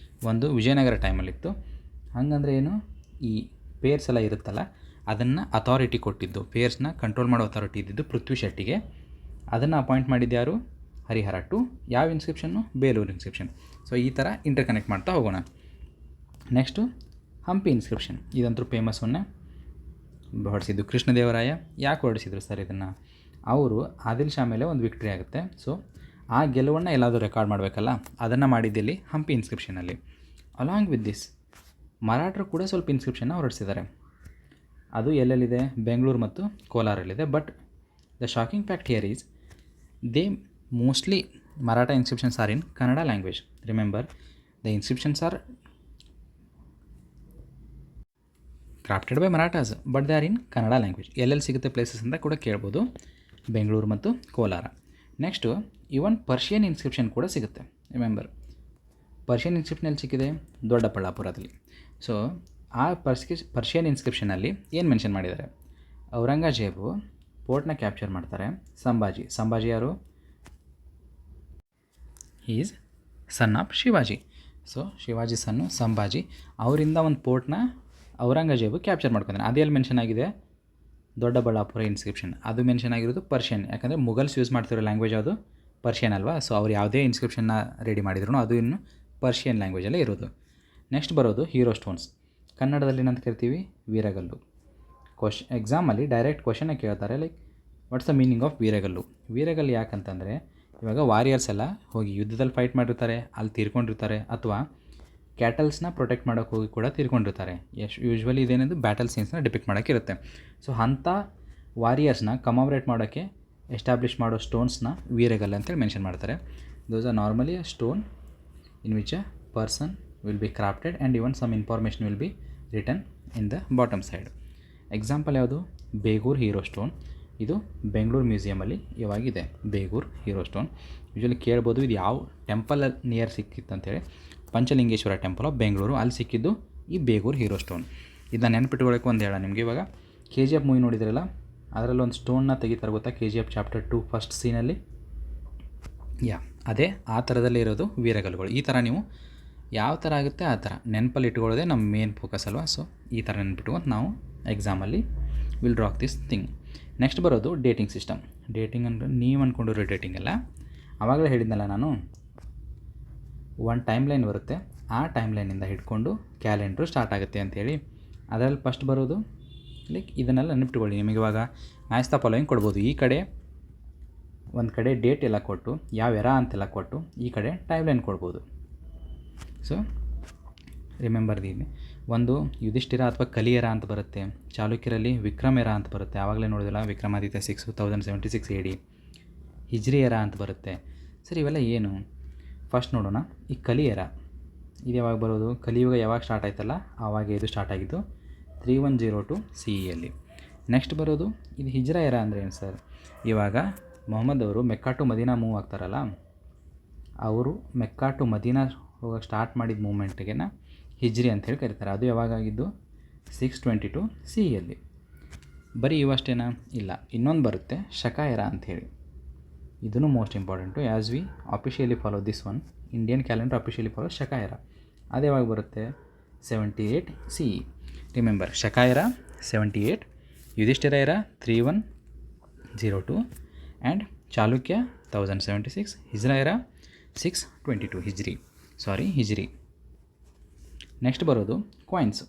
ಒಂದು ವಿಜಯನಗರ ಟೈಮಲ್ಲಿತ್ತು. ಹಂಗಂದ್ರೆ ಏನು, ಈ ಪೇರ್ಸ್ ಎಲ್ಲ ಇರುತ್ತಲ್ಲ ಅದನ್ನು ಅಥಾರಿಟಿ ಕೊಟ್ಟಿದ್ದು, ಪೇರ್ಸ್ನ ಕಂಟ್ರೋಲ್ ಮಾಡೋ ಅಥಾರಿಟಿ ಇದ್ದಿದ್ದು ಪೃಥ್ವಿ ಶೆಟ್ಟಿಗೆ. ಅದನ್ನು ಅಪಾಯಿಂಟ್ ಮಾಡಿದ್ದು ಯಾರು? ಹರಿಹರ. ಟು ಯಾವ ಇನ್ಸ್ಕ್ರಿಪ್ಷನ್ನು? ಬೇಲೂರು ಇನ್ಸ್ಕ್ರಿಪ್ಷನ್. ಸೊ ಈ ಥರ ಇಂಟರ್ ಕನೆಕ್ಟ್ ಮಾಡ್ತಾ ಹೋಗೋಣ. Next Hampi inscription. ಇದಂತೂ ಫೇಮಸ್ ಒನ್ನೆ ಹೊರಡಿಸಿದ್ದು ಕೃಷ್ಣದೇವರಾಯ. ಯಾಕೆ ಹೊರಡಿಸಿದ್ರು ಸರ್ ಇದನ್ನು? ಅವರು ಆದಿಲ್ ಶಾ ಮೇಲೆ ಒಂದು ವಿಕ್ಟ್ರಿ ಆಗುತ್ತೆ. ಸೊ ಆ ಗೆಲುವನ್ನು ಎಲ್ಲಾದರೂ ರೆಕಾರ್ಡ್ ಮಾಡಬೇಕಲ್ಲ, ಅದನ್ನು ಮಾಡಿದ್ದಲ್ಲಿ ಹಂಪಿ ಇನ್ಸ್ಕ್ರಿಪ್ಷನಲ್ಲಿ. ಅಲಾಂಗ್ ವಿತ್ ದಿಸ್ ಮರಾಠರು ಕೂಡ ಸ್ವಲ್ಪ ಇನ್ಸ್ಕ್ರಿಪ್ಷನ್ನ ಹೊರಡಿಸಿದ್ದಾರೆ. ಅದು ಎಲ್ಲೆಲ್ಲಿದೆ? ಬೆಂಗಳೂರು ಮತ್ತು ಕೋಲಾರಲ್ಲಿದೆ. But the shocking fact here is they mostly Maratha inscriptions are in Kannada language. Remember the inscriptions are crafted by Marathas but they are in Kannada language. ಎಲ್ಲೆಲ್ಲಿ ಸಿಗುತ್ತೆ ಪ್ಲೇಸಸ್ ಅಂತ ಕೂಡ ಕೇಳ್ಬೋದು, ಬೆಂಗಳೂರು ಮತ್ತು Kolar. Next even Persian inscription ಕೂಡ ಸಿಗುತ್ತೆ. ರಿಮೆಂಬರ್ ಪರ್ಷಿಯನ್ ಇನ್ಸ್ಕ್ರಿಪ್ಷನ್ ಎಲ್ಲಿ ಸಿಕ್ಕಿದೆ? ದೊಡ್ಡಬಳ್ಳಾಪುರದಲ್ಲಿ. ಸೊ ಆ ಪರ್ಷಿಯನ್ ಇನ್ಸ್ಕ್ರಿಪ್ಷನಲ್ಲಿ ಏನು ಮೆನ್ಷನ್ ಮಾಡಿದ್ದಾರೆ? ಔರಂಗಜೇಬು ಪೋರ್ಟ್ನ ಕ್ಯಾಪ್ಚರ್ ಮಾಡ್ತಾರೆ. ಸಂಭಾಜಿ ಯಾರು? Is son of Shivaji. So Shivaji son Sambhaji. ಅವರಿಂದ ಒಂದು ಪೋರ್ಟ್ನ ಔರಂಗಜೇಬು ಕ್ಯಾಪ್ಚರ್ ಮಾಡ್ಕೊತಾನೆ. ಅದೆಲ್ಲಿ ಮೆನ್ಷನ್ ಆಗಿದೆ? ದೊಡ್ಡಬಳ್ಳಾಪುರ ಇನ್ಸ್ಕ್ರಿಪ್ಷನ್. ಅದು ಮೆನ್ಷನ್ ಆಗಿರೋದು ಪರ್ಷಿಯನ್. ಯಾಕಂದರೆ ಮುಗಲ್ಸ್ ಯೂಸ್ ಮಾಡ್ತಿರೋ ಲ್ಯಾಂಗ್ವೇಜ್ ಅದು ಪರ್ಷಿಯನ್ ಅಲ್ವಾ. ಸೊ ಅವ್ರು ಯಾವುದೇ ಇನ್ಸ್ಕ್ರಿಪ್ಷನ್ನ ರೆಡಿ ಮಾಡಿದ್ರು ಅದು ಇನ್ನು ಪರ್ಷಿಯನ್ ಲ್ಯಾಂಗ್ವೇಜಲ್ಲೇ ಇರೋದು. ನೆಕ್ಸ್ಟ್ ಬರೋದು ಹೀರೋ ಸ್ಟೋನ್ಸ್. ಕನ್ನಡದಲ್ಲಿ ಏನಂತ ಕರಿತೀವಿ? ವೀರಗಲ್ಲು. ಎಕ್ಸಾಮಲ್ಲಿ ಡೈರೆಕ್ಟ್ ಕ್ವಶನ್ನೇ ಕೇಳ್ತಾರೆ, like what's the meaning of veeragallu. ವೀರಗಲ್ಲು ಯಾಕಂತಂದರೆ ಇವಾಗ ವಾರಿಯರ್ಸ್ ಎಲ್ಲ ಹೋಗಿ ಯುದ್ಧದಲ್ಲಿ ಫೈಟ್ ಮಾಡಿರ್ತಾರೆ, ಅಲ್ಲಿ ತೀರ್ಕೊಂಡಿರ್ತಾರೆ, ಅಥವಾ ಕ್ಯಾಟಲ್ಸ್ನ ಪ್ರೊಟೆಕ್ಟ್ ಮಾಡೋಕ್ಕೆ ಹೋಗಿ ಕೂಡ ತೀರ್ಕೊಂಡಿರ್ತಾರೆ. ಯೂಶ್ವಲಿ ಇದೇನದು ಬ್ಯಾಟಲ್ ಸೀನ್ಸ್ನ ಡಿಪಿಕ್ಟ್ ಮಾಡೋಕ್ಕಿರುತ್ತೆ. ಸೊ ಅಂಥ ವಾರಿಯರ್ಸ್ನ ಕಮಾಮರೇಟ್ ಮಾಡೋಕ್ಕೆ ಎಸ್ಟಾಬ್ಲಿಷ್ ಮಾಡೋ ಸ್ಟೋನ್ಸ್ನ ವೀರಗಲ್ಲು ಅಂತೇಳಿ ಮೆನ್ಷನ್ ಮಾಡ್ತಾರೆ. Those are normally a stone in which a person will be crafted and even some information will be written in the bottom side. Example ಯಾವುದು? Begur hero stone. ಇದು ಬೆಂಗಳೂರು ಮ್ಯೂಸಿಯಮಲ್ಲಿ ಇವಾಗಿದೆ ಬೇಗೂರು ಹೀರೋ ಸ್ಟೋನ್. ಯೂಶ್ವಲಿ ಕೇಳ್ಬೋದು ಇದು ಯಾವ ಟೆಂಪಲ್ ನಿಯರ್ ಸಿಕ್ಕಿತ್ತು ಅಂತೇಳಿ. ಪಂಚಲಿಂಗೇಶ್ವರ ಟೆಂಪಲ್ ಆಫ್ ಬೆಂಗಳೂರು, ಅಲ್ಲಿ ಸಿಕ್ಕಿದ್ದು ಈ ಬೇಗೂರು ಹೀರೋ ಸ್ಟೋನ್. ಇದನ್ನ ನೆನ್ಪಿಟ್ಕೊಳ್ಳೋಕೆ ಒಂದು ಹೇಳ ನಿಮಗೆ. ಇವಾಗ KGF ಮೂವಿ ನೋಡಿದ್ರಲ್ಲ, ಅದರಲ್ಲಿ ಒಂದು ಸ್ಟೋನ್ನ ತೆಗಿತಾರೆ ಗೊತ್ತಾ? KGF ಚಾಪ್ಟರ್ 2 ಫಸ್ಟ್ ಸೀನಲ್ಲಿ. ಅದೇ ಆ ಥರದಲ್ಲೇ ಇರೋದು ವೀರಗಲ್ಲುಗಳು. ಈ ಥರ ನೀವು ಯಾವ ಥರ ಆಗುತ್ತೆ ಆ ಥರ ನೆನಪಲ್ಲಿ ಇಟ್ಕೊಳ್ಳೋದೇ ನಮ್ಮ ಮೇನ್ ಫೋಕಸ್ ಅಲ್ವಾ. ಸೊ ಈ ಥರ ನೆನ್ಪಿಟ್ಕೊಂಡು ನಾವು ಎಕ್ಸಾಮಲ್ಲಿ will rock this thing. Next ಬರೋದು ಡೇಟಿಂಗ್ ಸಿಸ್ಟಮ್. ಡೇಟಿಂಗ್ ಅಂದರೆ ನೀವು ಅಂದ್ಕೊಂಡಿರೋ ಡೇಟಿಂಗ್ ಅಲ್ಲ. ಆವಾಗಲೇ ಹೇಳಿದ್ನಲ್ಲ ನಾನು, ಒಂದು ಟೈಮ್ ಲೈನ್ ಬರುತ್ತೆ, ಆ ಟೈಮ್ ಲೈನಿಂದ ಹಿಡ್ಕೊಂಡು ಕ್ಯಾಲೆಂಡ್ರು ಸ್ಟಾರ್ಟ್ ಆಗುತ್ತೆ ಅಂಥೇಳಿ. ಅದರಲ್ಲಿ ಫಸ್ಟ್ ಬರೋದು ಲೈಕ್ ಇದನ್ನೆಲ್ಲ ನೆನಪಿಟ್ಕೊಳ್ಳಿ. ನಿಮಗೆ ಇವಾಗ ಮ್ಯಾಚ್ ದ ಫಾಲೋಯಿಂಗ್ ಕೊಡ್ಬೋದು. ಈ ಕಡೆ ಒಂದು ಕಡೆ ಡೇಟ್ ಎಲ್ಲ ಕೊಟ್ಟು ಯಾವ ಎರ ಅಂತೆಲ್ಲ ಕೊಟ್ಟು ಈ ಕಡೆ ಟೈಮ್ ಲೈನ್ ಕೊಡ್ಬೋದು. ಸೊ ರಿಮೆಂಬರ್ ದೀನಿ. ಒಂದು ಯುಧಿಷ್ಠಿರ ಅಥವಾ ಕಲಿಯರ ಅಂತ ಬರುತ್ತೆ. ಚಾಲುಕ್ಯರಲ್ಲಿ ವಿಕ್ರಮೆರ ಅಂತ ಬರುತ್ತೆ. ಆವಾಗಲೇ ನೋಡಿದಿಲ್ಲ, ವಿಕ್ರಮಾದಿತ್ಯ 6076 AD. ಹಿಜ್ರಿ ಎರ ಅಂತ ಬರುತ್ತೆ. ಸರಿ, ಇವೆಲ್ಲ ಏನು? ಫಸ್ಟ್ ನೋಡೋಣ. ಈ ಕಲಿಯರ ಇದು ಯಾವಾಗ ಬರೋದು? ಕಲಿಯುಗ ಯಾವಾಗ ಸ್ಟಾರ್ಟ್ ಆಯ್ತಲ್ಲ ಆವಾಗ ಇದು ಸ್ಟಾರ್ಟ್ ಆಗಿದ್ದು 3102 CEಯಲ್ಲಿ. ನೆಕ್ಸ್ಟ್ ಬರೋದು ಇದು ಹಿಜ್ರಾ ಎರ ಅಂದರೆ ಏನು ಸರ್? ಇವಾಗ ಮೊಹಮ್ಮದ್ ಅವರು ಮೆಕ್ಕಾ ಟು ಮದೀನಾ ಮೂವ್ ಆಗ್ತಾರಲ್ಲ, ಅವರು ಮೆಕ್ಕಾ ಟು ಮದೀನಾ ಹೋಗೋಕ್ಕೆ ಸ್ಟಾರ್ಟ್ ಮಾಡಿದ ಮೂಮೆಂಟ್ಗೆ ಹಿಜ್ರಿ ಅಂತ ಹೇಳಿ ಕರೀತಾರೆ. ಅದು ಯಾವಾಗಾಗಿದ್ದು 622 CEಯಲ್ಲಿ. ಬರೀ ಇವಷ್ಟೇನಾ? ಇಲ್ಲ, ಇನ್ನೊಂದು ಬರುತ್ತೆ ಶಕ ಎರ ಅಂಥೇಳಿ. ಇದೂ most important. As we officially follow this one, Indian calendar officially follow ಶಕ ಎರ. ಅದು ಯಾವಾಗ ಬರುತ್ತೆ? 78 CE. ರಿಮೆಂಬರ್, ಶಕ ಎರ 78, ಯುಧಿಷ್ಠಿರ ಎರ 3102 ಆ್ಯಂಡ್ ಚಾಲುಕ್ಯ 1076, ಹಿಜ್ರಾ ಎರ 622 ಹಿಜ್ರಿ. ನೆಕ್ಸ್ಟ್ ಬರೋದು ಕಾಯಿನ್ಸ್.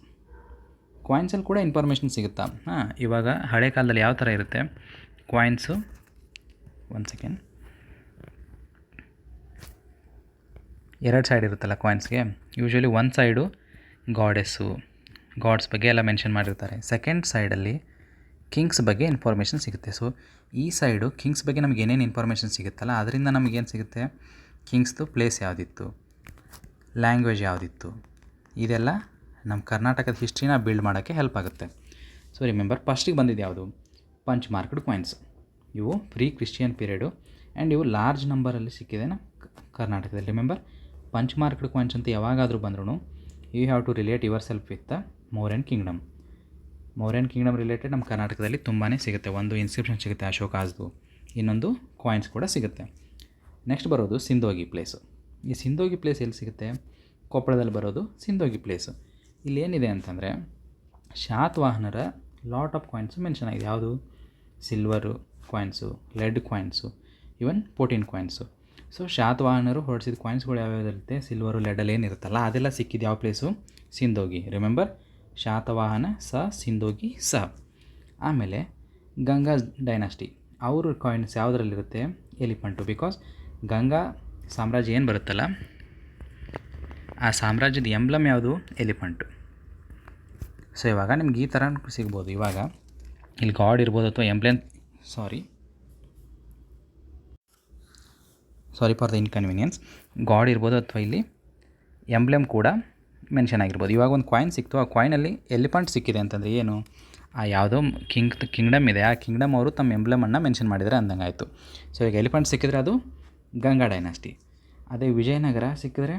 ಕಾಯಿನ್ಸಲ್ಲಿ ಕೂಡ ಇನ್ಫಾರ್ಮೇಷನ್ ಸಿಗುತ್ತಾ? ಇವಾಗ ಹಳೆ ಕಾಲದಲ್ಲಿ ಯಾವ ಥರ ಇರುತ್ತೆ ಕಾಯಿನ್ಸು? ಒಂದು ಸೆಕೆಂಡ್. ಎರಡು ಸೈಡ್ ಇರುತ್ತಲ್ಲ ಕಾಯಿನ್ಸ್ಗೆ. ಯೂಶ್ವಲಿ ಒಂದು ಸೈಡು ಗಾಡ್ಸ್ ಬಗ್ಗೆ ಎಲ್ಲ ಮೆನ್ಷನ್ ಮಾಡಿರ್ತಾರೆ. ಸೆಕೆಂಡ್ ಸೈಡಲ್ಲಿ ಕಿಂಗ್ಸ್ ಬಗ್ಗೆ ಇನ್ಫಾರ್ಮೇಷನ್ ಸಿಗುತ್ತೆ. ಸೊ ಈ ಸೈಡು ಕಿಂಗ್ಸ್ ಬಗ್ಗೆ ನಮಗೆ ಏನೇನು ಇನ್ಫಾರ್ಮೇಷನ್ ಸಿಗುತ್ತಲ್ಲ ಅದರಿಂದ ನಮಗೇನು ಸಿಗುತ್ತೆ? ಕಿಂಗ್ಸ್ದು ಪ್ಲೇಸ್ ಯಾವುದಿತ್ತು, ಲ್ಯಾಂಗ್ವೇಜ್ ಯಾವುದಿತ್ತು, ಇದೆಲ್ಲ ನಮ್ಮ ಕರ್ನಾಟಕದ ಹಿಸ್ಟ್ರಿನ ಬಿಲ್ಡ್ ಮಾಡೋಕ್ಕೆ ಹೆಲ್ಪ್ ಆಗುತ್ತೆ. ಸೊ ರಿಮೆಂಬರ್, ಫಸ್ಟಿಗೆ ಬಂದಿದ್ದು ಯಾವುದು? Punch marked coins. ಇವು ಪ್ರೀ ಕ್ರಿಶ್ಚಿಯನ್ ಪೀರಿಯಡು ಆ್ಯಂಡ್ ಇವು ಲಾರ್ಜ್ ನಂಬರಲ್ಲಿ ಸಿಕ್ಕಿದೆ ಕರ್ನಾಟಕದಲ್ಲಿ. ರಿಮೆಂಬರ್, ಪಂಚ್ ಮಾರ್ಕ್ಡ್ ಕಾಯಿನ್ಸ್ ಅಂತ ಯಾವಾಗಾದರೂ ಬಂದ್ರೂ you have to relate yourself with the Mauryan kingdom. Mauryan kingdom related ನಮ್ಮ ಕರ್ನಾಟಕದಲ್ಲಿ ತುಂಬಾ ಸಿಗುತ್ತೆ. ಒಂದು ಇನ್ಸ್ಕ್ರಿಪ್ಷನ್ ಸಿಗುತ್ತೆ ಅಶೋಕಾಸ್ದು, ಇನ್ನೊಂದು ಕಾಯಿನ್ಸ್ ಕೂಡ ಸಿಗುತ್ತೆ. ನೆಕ್ಸ್ಟ್ ಬರೋದು ಸಿಂಧೋಗಿ ಪ್ಲೇಸು. ಈ ಸಿಂಧೋಗಿ ಪ್ಲೇಸ್ ಎಲ್ಲಿ ಸಿಗುತ್ತೆ? ಕೊಪ್ಪಳದಲ್ಲಿ ಬರೋದು ಸಿಂಧೋಗಿ ಪ್ಲೇಸು. ಇಲ್ಲೇನಿದೆ ಅಂತಂದರೆ ಶಾತವಾಹನರ ಲಾಟ್ ಆಫ್ ಕಾಯಿನ್ಸು ಮೆನ್ಷನ್ ಆಗಿದೆ. ಯಾವುದು? ಸಿಲ್ವರು ಕಾಯಿನ್ಸು, ಲೆಡ್ ಕಾಯಿನ್ಸು, ಇವನ್ 14 ಕಾಯಿನ್ಸು. ಸೊ ಶಾತವಾಹನರು ಹೊರಡಿಸಿದ ಕಾಯಿನ್ಸ್ಗಳು ಯಾವ್ಯಾವುದಿರುತ್ತೆ? ಸಿಲ್ವರು, ಲೆಡಲ್ಲಿ ಏನಿರುತ್ತಲ್ಲ ಅದೆಲ್ಲ ಸಿಕ್ಕಿದ್ದು ಯಾವ ಪ್ಲೇಸು? ಸಿಂಧೋಗಿ. ರಿಮೆಂಬರ್, ಶಾತವಾಹನ ಸಿಂಧೋಗಿ ಆಮೇಲೆ ಗಂಗಾ ಡೈನಾಸ್ಟಿ ಅವರು ಕಾಯಿನ್ಸ್ ಯಾವುದರಲ್ಲಿರುತ್ತೆ? ಎಲಿಫೆಂಟು. ಬಿಕಾಸ್ ಗಂಗಾ ಸಾಮ್ರಾಜ್ಯ ಏನು ಬರುತ್ತಲ್ಲ ಆ ಸಾಮ್ರಾಜ್ಯದ ಎಂಬ್ಲಮ್ ಯಾವುದು? ಎಲಿಫೆಂಟು. ಸೊ ಇವಾಗ ನಿಮ್ಗೆ ಈ ಥರ ಸಿಗ್ಬೋದು. ಇವಾಗ ಇಲ್ಲಿ ಗಾಡ್ ಇರ್ಬೋದು ಅಥವಾ emblem sorry for the inconvenience, god ಇರ್ಬೋದು ಅಥವಾ ಇಲ್ಲಿ ಎಂಬ್ಲೆಮ್ ಕೂಡ ಮೆನ್ಷನ್ ಆಗಿರ್ಬೋದು. ಇವಾಗ ಒಂದು ಕಾಯಿನ್ ಸಿಕ್ತು, ಆ ಕಾಯಿನಲ್ಲಿ ಎಲಿಫೆಂಟ್ ಸಿಕ್ಕಿದೆ ಅಂತಂದರೆ ಏನು? ಆ ಯಾವುದೋ ಕಿಂಗ್ಡಮ್ ಇದೆ, ಆ ಕಿಂಗ್ಡಮ್ ಅವರು ತಮ್ಮ ಎಂಬ್ಲೆಮನ್ನು ಮೆನ್ಷನ್ ಮಾಡಿದರೆ ಅಂದಂಗೆ ಆಯಿತು. ಸೊ ಈಗ ಎಲಿಫೆಂಟ್ ಸಿಕ್ಕಿದ್ರೆ ಅದು ಗಂಗಾ ಡೈನಾಸ್ಟಿ. ಅದೇ ವಿಜಯನಗರ ಸಿಕ್ಕಿದ್ರೆ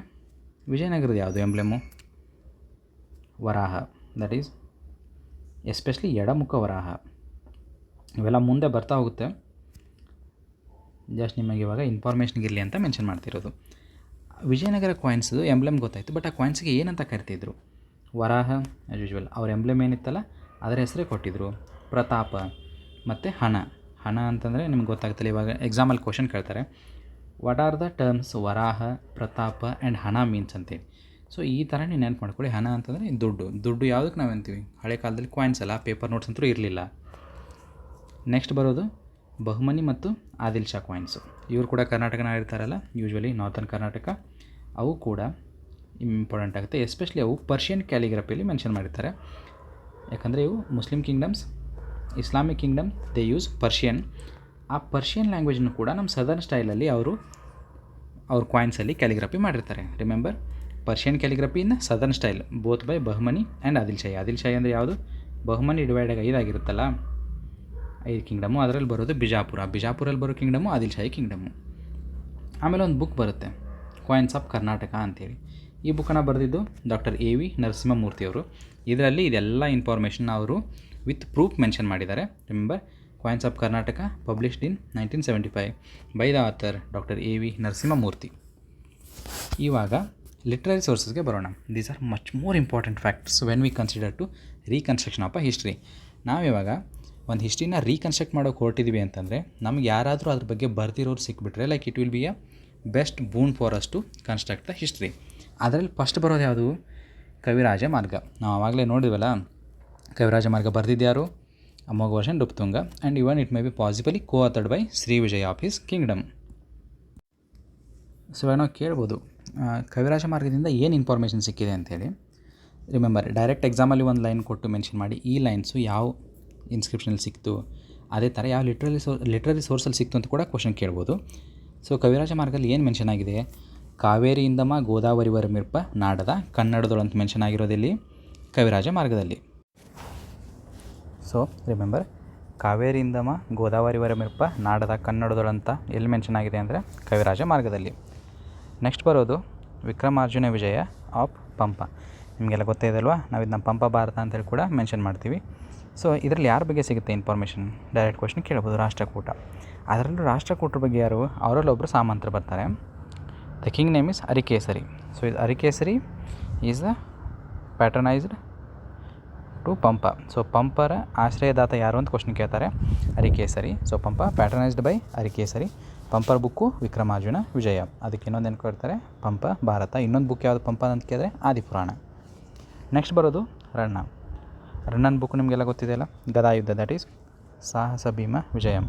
ವಿಜಯನಗರದ ಯಾವುದು ಎಂಬ್ಲೆಮು? ವರಾಹ. ದಟ್ ಈಸ್ ಎಸ್ಪೆಷಲಿ ಎಡಮುಖ ವರಾಹ. ಇವೆಲ್ಲ ಮುಂದೆ ಬರ್ತಾ ಹೋಗುತ್ತೆ, ಜಸ್ಟ್ ನಿಮಗೆ ಇವಾಗ ಇನ್ಫಾರ್ಮೇಷನ್ಗಿರಲಿ ಅಂತ ಮೆನ್ಷನ್ ಮಾಡ್ತಿರೋದು. ವಿಜಯನಗರ ಕಾಯಿನ್ಸ್ದು ಎಂಬ್ಲೆಮ್ ಗೊತ್ತಾಯಿತು, ಬಟ್ ಆ ಕಾಯಿನ್ಸ್ಗೆ ಏನಂತ ಕರಿತಿದ್ರು? ವರಾಹ ಆ್ಯಸ್ ಯೂಶ್ವಲ್. ಅವ್ರ ಎಂಬ್ಲೆಮ್ ಏನಿತ್ತಲ್ಲ ಅದರ ಹೆಸರೇ ಕೊಟ್ಟಿದ್ದರು. ಪ್ರತಾಪ ಮತ್ತು ಹಣ ಅಂತಂದರೆ ನಿಮ್ಗೆ ಗೊತ್ತಾಗ್ತಿಲ್ಲ. ಇವಾಗ ಎಕ್ಸಾಮಲ್ಲಿ ಕ್ವಶನ್ ಕೇಳ್ತಾರೆ, what are the terms Varaha, Pratap and ಹಣ ಮೀನ್ಸ್ ಅಂತೇಳಿ. ಸೊ ಈ ಥರ ನೀವು ನೆನಪು ಮಾಡ್ಕೊಳ್ಳಿ. ಹಣ ಅಂತಂದರೆ ದುಡ್ಡು ಯಾವುದಕ್ಕೆ ನಾವು ಅಂತೀವಿ? ಹಳೆ ಕಾಲದಲ್ಲಿ ಕಾಯಿನ್ಸ್ ಅಲ್ಲ, ಪೇಪರ್ ನೋಟ್ಸ್ ಅಂತೂ ಇರಲಿಲ್ಲ. ನೆಕ್ಸ್ಟ್ ಬರೋದು ಬಹುಮನಿ ಮತ್ತು ಆದಿಲ್ ಶಾ ಕಾಯಿನ್ಸು. ಇವರು ಕೂಡ ಕರ್ನಾಟಕನ ಇರ್ತಾರಲ್ಲ, ಯೂಶ್ವಲಿ ನಾರ್ತನ್ ಕರ್ನಾಟಕ. ಅವು ಕೂಡ ಇಂಪಾರ್ಟೆಂಟ್ ಆಗುತ್ತೆ. ಎಸ್ಪೆಷಲಿ ಅವು ಪರ್ಷಿಯನ್ ಕ್ಯಾಲಿಗ್ರಫಿಯಲ್ಲಿ ಮೆನ್ಷನ್ ಮಾಡಿರ್ತಾರೆ. ಯಾಕಂದರೆ ಇವು Muslim kingdoms, Islamic kingdom, they use Persian. ಆ ಪರ್ಷಿಯನ್ ಲ್ಯಾಂಗ್ವೇಜನ್ನು ಕೂಡ ನಮ್ಮ ಸದರ್ನ್ ಸ್ಟೈಲಲ್ಲಿ ಅವ್ರ ಕಾಯಿನ್ಸಲ್ಲಿ ಕ್ಯಾಲಿಗ್ರಫಿ ಮಾಡಿರ್ತಾರೆ. Remember, Persian calligraphy in southern style, both by Bahmani and Adil Shahi ಅಂದರೆ ಯಾವುದು? ಬಹುಮನಿ ಡಿವೈಡಾಗಿ 5 ಆಗಿರುತ್ತಲ್ಲ, 5 ಕಿಂಗ್ಡಮು. ಅದರಲ್ಲಿ ಬರೋದು ಬಿಜಾಪುರಲ್ಲಿ ಬರೋ ಕಿಂಗ್ಡಮು ಆದಿಲ್ ಶಾಹಿ ಕಿಂಗ್ಡಮು. ಆಮೇಲೆ ಒಂದು ಬುಕ್ ಬರುತ್ತೆ, ಕಾಯಿನ್ಸ್ ಆಫ್ ಕರ್ನಾಟಕ ಅಂತೇಳಿ. ಈ ಬುಕ್ಕನ್ನು ಬರೆದಿದ್ದು ಡಾಕ್ಟರ್ A.V. ನರಸಿಂಹಮೂರ್ತಿಯವರು. ಇದರಲ್ಲಿ ಇದೆಲ್ಲ ಇನ್ಫಾರ್ಮೇಷನ್ ಅವರು ವಿತ್ ಪ್ರೂಫ್ ಮೆನ್ಷನ್ ಮಾಡಿದ್ದಾರೆ. Remember, coins of Karnataka published in 1975 by the author doctor A.V. Narasimhamurthy. ಇವಾಗ ಲಿಟ್ರರಿ ಸೋರ್ಸಸ್ಗೆ ಬರೋಣ. These are much more important facts when we consider to reconstruction of a history. ನಾವಿವಾಗ ಒಂದು ಹಿಸ್ಟ್ರಿನ ರೀಕನ್ಸ್ಟ್ರಕ್ಟ್ ಮಾಡೋಕೆ ಹೊರಟಿದ್ದೀವಿ ಅಂತಂದರೆ ನಮ್ಗೆ ಯಾರಾದರೂ ಅದ್ರ ಬಗ್ಗೆ ಬರ್ತಿರೋರು ಸಿಕ್ಬಿಟ್ರೆ like it will be a best boon for us to construct the history. ಅದರಲ್ಲಿ ಫಸ್ಟ್ ಬರೋದು ಯಾವುದು? ಕವಿರಾಜ ಮಾರ್ಗ. ನಾವು ಆವಾಗಲೇ ನೋಡಿದ್ವಲ್ಲ, ಕವಿರಾಜ ಮಾರ್ಗ ಬರೆದಿದ್ಯಾರು? Amoghavarsha Nripatunga. And even it may be possibly co-authored by Shri Vijaya of his kingdom. So ಇವಾಗ ನಾವು ಕೇಳ್ಬೋದು, ಕವಿರಾಜ ಮಾರ್ಗದಿಂದ ಏನು ಇನ್ಫಾರ್ಮೇಷನ್ ಸಿಕ್ಕಿದೆ ಅಂಥೇಳಿ. ರಿಮೆಂಬರ್, ಡೈರೆಕ್ಟ್ ಎಕ್ಸಾಮಲ್ಲಿ ಒಂದು ಲೈನ್ ಕೊಟ್ಟು ಮೆನ್ಷನ್ ಮಾಡಿ ಈ ಲೈನ್ಸು ಯಾವ ಇನ್ಸ್ಕ್ರಿಪ್ಷನಲ್ಲಿ ಸಿಕ್ತು, ಅದೇ ಥರ ಯಾವ ಲಿಟ್ರರಿ ಸೋರ್ಸಲ್ಲಿ ಸಿಕ್ತು ಅಂತ ಕೂಡ ಕ್ವಶನ್ ಕೇಳ್ಬೋದು. ಸೊ ಕವಿರಾಜ ಮಾರ್ಗದಲ್ಲಿ ಏನು ಮೆನ್ಷನ್ ಆಗಿದೆ? ಕಾವೇರಿಯಿಂದಮ ಗೋದಾವರಿವರ ಮಿರ್ಪ ನಾಡದ ಕನ್ನಡದೊಳು ಅಂತ ಮೆನ್ಷನ್ ಆಗಿರೋದಿಲ್ಲಿ ಕವಿರಾಜ ಮಾರ್ಗದಲ್ಲಿ. ಸೊ ರಿಮೆಂಬರ್, ಕಾವೇರಿಯಿಂದಮ ಗೋದಾವರಿವರ ಮಿರ್ಪ ನಾಡದ ಕನ್ನಡದೊಳು ಅಂತ ಎಲ್ಲಿ ಮೆನ್ಷನ್ ಆಗಿದೆ ಅಂದರೆ ಕವಿರಾಜ ಮಾರ್ಗದಲ್ಲಿ. ನೆಕ್ಸ್ಟ್ ಬರೋದು ವಿಕ್ರಮಾರ್ಜುನ ವಿಜಯ ಆಫ್ ಪಂಪ. ನಿಮಗೆಲ್ಲ ಗೊತ್ತೇ ಇದಲ್ವಾ, ನಾವು ಇದನ್ನ ಪಂಪ ಭಾರತ ಅಂತೇಳಿ ಕೂಡ ಮೆನ್ಷನ್ ಮಾಡ್ತೀವಿ. ಸೊ ಇದರಲ್ಲಿ ಯಾರ ಬಗ್ಗೆ ಸಿಗುತ್ತೆ ಇನ್ಫಾರ್ಮೇಷನ್? ಡೈರೆಕ್ಟ್ ಕ್ವಶನ್ ಕೇಳ್ಬೋದು. ರಾಷ್ಟ್ರಕೂಟ. ಅದರಲ್ಲೂ ರಾಷ್ಟ್ರಕೂಟರ ಬಗ್ಗೆ ಯಾರು? ಅವರಲ್ಲೊಬ್ಬರು ಸಾಮಂತರು ಬರ್ತಾರೆ. The king name is Arikesari. So ಇದು Arikesari is the patronised to Pampa. So ಪಂಪರ ಆಶ್ರಯದಾತ ಯಾರು ಅಂತ ಕ್ವಶನ್ ಕೇಳ್ತಾರೆ, Arikesari. So Pampa patronised by Arikesari. ಪಂಪರ ಬುಕ್ಕು ವಿಕ್ರಮಾರ್ಜುನ ವಿಜಯ. ಅದಕ್ಕೆ ಇನ್ನೊಂದು ಏನು ಕೊಡ್ತಾರೆ? ಪಂಪ ಭಾರತ. ಇನ್ನೊಂದು ಬುಕ್ ಯಾವುದು ಪಂಪ ಅಂತ ಕೇಳಿದ್ರೆ ಆದಿಪುರಾಣ. ನೆಕ್ಸ್ಟ್ ಬರೋದು ರಣ್ಣನ ಬುಕ್ ನಿಮಗೆಲ್ಲ ಗೊತ್ತಿದೆಯಲ್ಲ, ಗದಾಯುದ್ಧ. ದಟ್ ಈಸ್ ಸಾಹಸ ಭೀಮ ವಿಜಯಂ.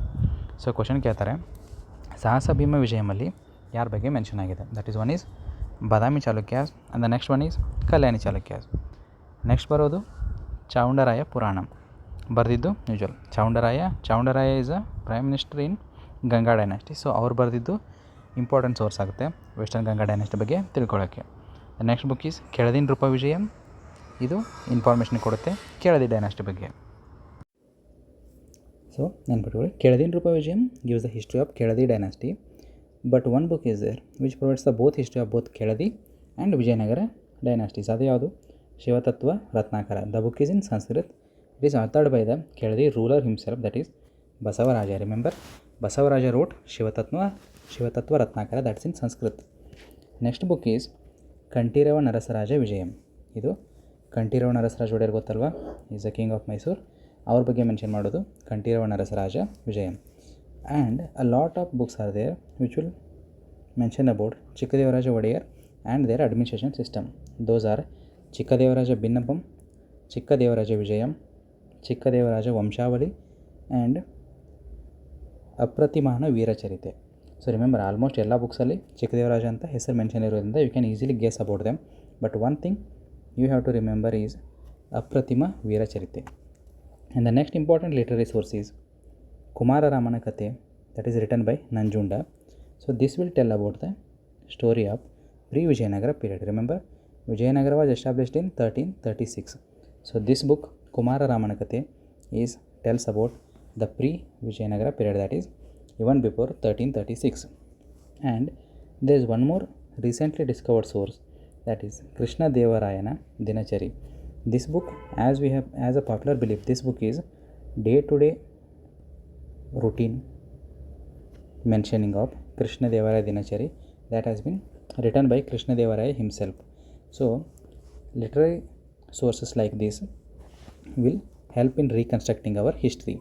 ಸೊ ಕ್ವಶನ್ ಕೇಳ್ತಾರೆ, ಸಾಹಸ ಭೀಮ ವಿಜಯಮಲ್ಲಿ ಯಾರ ಬಗ್ಗೆ ಮೆನ್ಷನ್ ಆಗಿದೆ? That is one is Badami Chalukyas and the next one is Kalyani Chalukyas. Next ಬರೋದು ಚಾವುಂಡರಾಯ ಪುರಾಣಂ. ಬರೆದಿದ್ದು usual Chavundaraya is a prime minister in Ganga dynasty. So ಅವ್ರು ಬರೆದಿದ್ದು ಇಂಪಾರ್ಟೆಂಟ್ ಸೋರ್ಸ್ ಆಗುತ್ತೆ ವೆಸ್ಟರ್ನ್ ಗಂಗಾ ಡೈನಾಸ್ಟಿ ಬಗ್ಗೆ ತಿಳ್ಕೊಳ್ಳೋಕ್ಕೆ. Next book is Keladi Nripa Vijayam. ಇದು ಇನ್ಫಾರ್ಮೇಷನ್ ಕೊಡುತ್ತೆ ಕೆಳದಿ ಡೈನಾಸ್ಟಿ ಬಗ್ಗೆ. ಸೊ ನೆನ್ಪಿಟ್ಕೊಳ್ಳಿ, Keladi Nripa Vijayam gives the history of Keladi dynasty. But one book is there which provides the both history of both Keladi and Vijayanagara dynasties. ಅದು ಯಾವುದು? Shivatattva Ratnakara. The book is in Sanskrit It is authored by the Kedadi ruler himself, that is Basavaraja. Remember, Basavaraja wrote Shivatatva Ratnakara, that's in Sanskrit. Next book is Kanthirava Narasaraja Vijayam. ಇದು ಕಂಠೀರವ ನರಸರಾಜ ಒಡೆಯರ್ ಗೊತ್ತಲ್ವಾ, is a king of Mysore. ಅವ್ರ ಬಗ್ಗೆ ಮೆನ್ಷನ್ ಮಾಡೋದು Kanthirava Narasaraja Vijayam. And a lot of books are there which will mention about Chikkadevaraja Wodeyar and their administration system. Those are Chikkadevaraja Binnapam, Chikkadevaraja Vijayam, Chikkadevaraja Vamshavali and Apratimana Veeracharite. So remember, almost ಎಲ್ಲ ಬುಕ್ಸಲ್ಲಿ ಚಿಕ್ಕದೇವರಾಜ ಅಂತ ಹೆಸರು ಮೆನ್ಷನ್ ಇರೋದ್ರಿಂದ you can easily guess about them. But one thing you have to remember is Apratima Veeracharite. And the next important literary source is ಕುಮಾರರಾಮನ ಕಥೆ, that is written by Nanjunda. So this will tell about the story of pre Vijayanagara period. Remember, Vijayanagara was established in 1336. So this book ಕುಮಾರರಾಮನ ಕಥೆ is tells about the pre-Vijayanagara period, that is even before 1336. And there is one more recently discovered source, that is Krishna Devarayana Dinachari. This book, as a popular belief, this book is day-to-day routine mentioning of Krishna Devaraya Dinachari that has been written by Krishna Devaraya himself. So literary sources like this will help in reconstructing our history.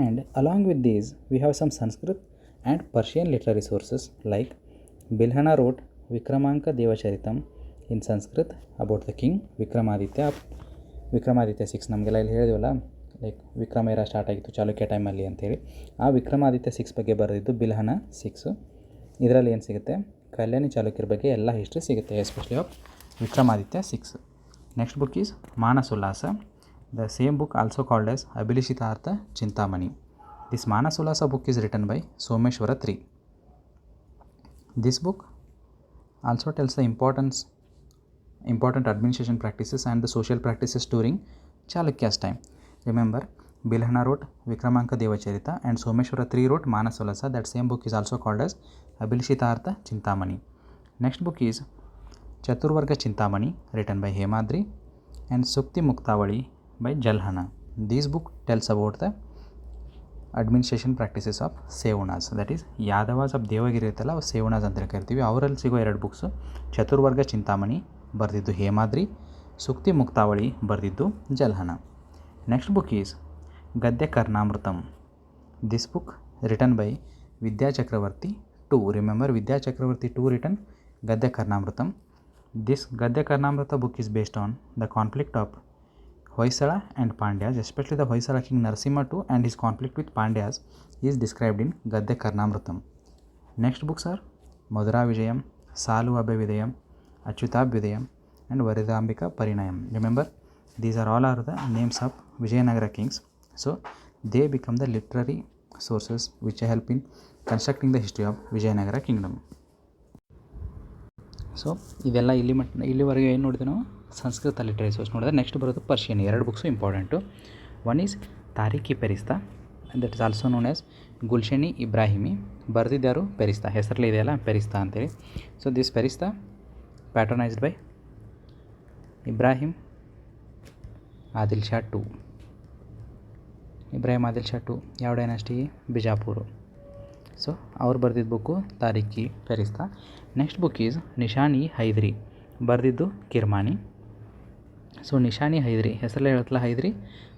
And along with these, we have some Sanskrit and Persian literary sources like Bilhana wrote Vikramanka Devacharitam in Sanskrit about the king Vikramaditya 6. ನಮಗೆಲ್ಲ ಇಲ್ಲಿ ಹೇಳಿದ್ವಲ್ಲ, ಲೈಕ್ ವಿಕ್ರಮ era ಸ್ಟಾರ್ಟ್ ಆಗಿತ್ತು ಚಾಲುಕ್ಯ ಟೈಮಲ್ಲಿ ಅಂತೇಳಿ. ಆ ವಿಕ್ರಮಾದಿತ್ಯ 6 ಬಗ್ಗೆ ಬರೆದಿದ್ದು ಬಿಲ್ಹನ 6. ಇದರಲ್ಲಿ ಏನು ಸಿಗುತ್ತೆ, ಕಲ್ಯಾಣಿ ಚಾಲುಕ್ಯರ ಬಗ್ಗೆ ಎಲ್ಲ ಹಿಸ್ಟ್ರಿ ಸಿಗುತ್ತೆ, especially of Vikramaditya 6. Next book is Manasollasa. The same book also called as Abhilashitartha Chintamani. This Manasollasa book is written by Someshwara III. This book also tells the important administration practices and the social practices during Chalukya's time. Remember, Bilhana wrote Vikramanka Devacharita and Someshwara III wrote Manasollasa. That same book is also called as Abhilashitartha Chintamani. Next book is Chaturvarga Chintamani, written by Hemadri, and Sukti Muktavali by Jalhana. This book tells about the administration practices of Sevanas, that is Yadavas of Devagiri ಇರುತ್ತಲ್ಲ, ಅವು ಸೇವನಾಸ್ ಅಂತ ಕರಿತೀವಿ. ಅವರಲ್ಲಿ ಸಿಗೋ 2 ಬುಕ್ಸು, ಚತುರ್ವರ್ಗ ಚಿಂತಾಮಣಿ ಬರೆದಿದ್ದು ಹೇಮಾದ್ರಿ, ಸುಕ್ತಿ ಮುಕ್ತಾವಳಿ ಬರೆದಿದ್ದು ಜಲ್ಹನ. Next book is Gadya Karnamritam. This book written by Vidyachakravarti 2. Remember, Vidyachakravarti 2 written Gadya Karnamritam. This Gadya Karnamrita book is based on the conflict of Hoysala and Pandyas, especially the Hoysala king Narasimha II and his conflict with Pandyas is described in Gadya Karnamritam. Next books are Madura Vijayam, Salu Abhavidayam, Achyutabhyudayam and Varidambika Parinayam. Remember, these are all the names of Vijayanagara kings. So they become the literary sources which help in constructing the history of Vijayanagara kingdom. So ಇದೆಲ್ಲ ಇಲ್ಲಿವರೆಗೆ ಏನು ನೋಡಿದೆ ನಾವು, ಸಂಸ್ಕೃತ ಲಿಟ್ರರಿ ಸೋರ್ಸ್ ನೋಡಿದ್ರೆ. ನೆಕ್ಸ್ಟ್ ಬರೋದು Persian. 2 books important. One is Tarikh i Ferishta, that is also known as Gulshani Ibrahimi. ಬರೆದಿದ್ದಾರು ಪೆರಿಸ್ತಾ, ಹೆಸರಲ್ಲಿ ಇದೆಯಲ್ಲ ಪೆರಿಸ್ತಾ ಅಂತೇಳಿ. So this Ferishta patronised by Ibrahim Adil Shah II. Ibrahim Adil Shah II ಯಾವ ಡೈನಾಸ್ಟಿ? ಬಿಜಾಪುರ. ಸೊ ಅವ್ರು ಬರೆದಿದ್ದ book Tarikh i Ferishta. Next book is Nishani Haidari, ಬರೆದಿದ್ದು ಕಿರ್ಮಾನಿ. ಸೊ ನಿಶಾನಿ ಹೈದ್ರಿ ಹೆಸರಲ್ಲೇ ಹೇಳುತ್ತಲ್ಲ,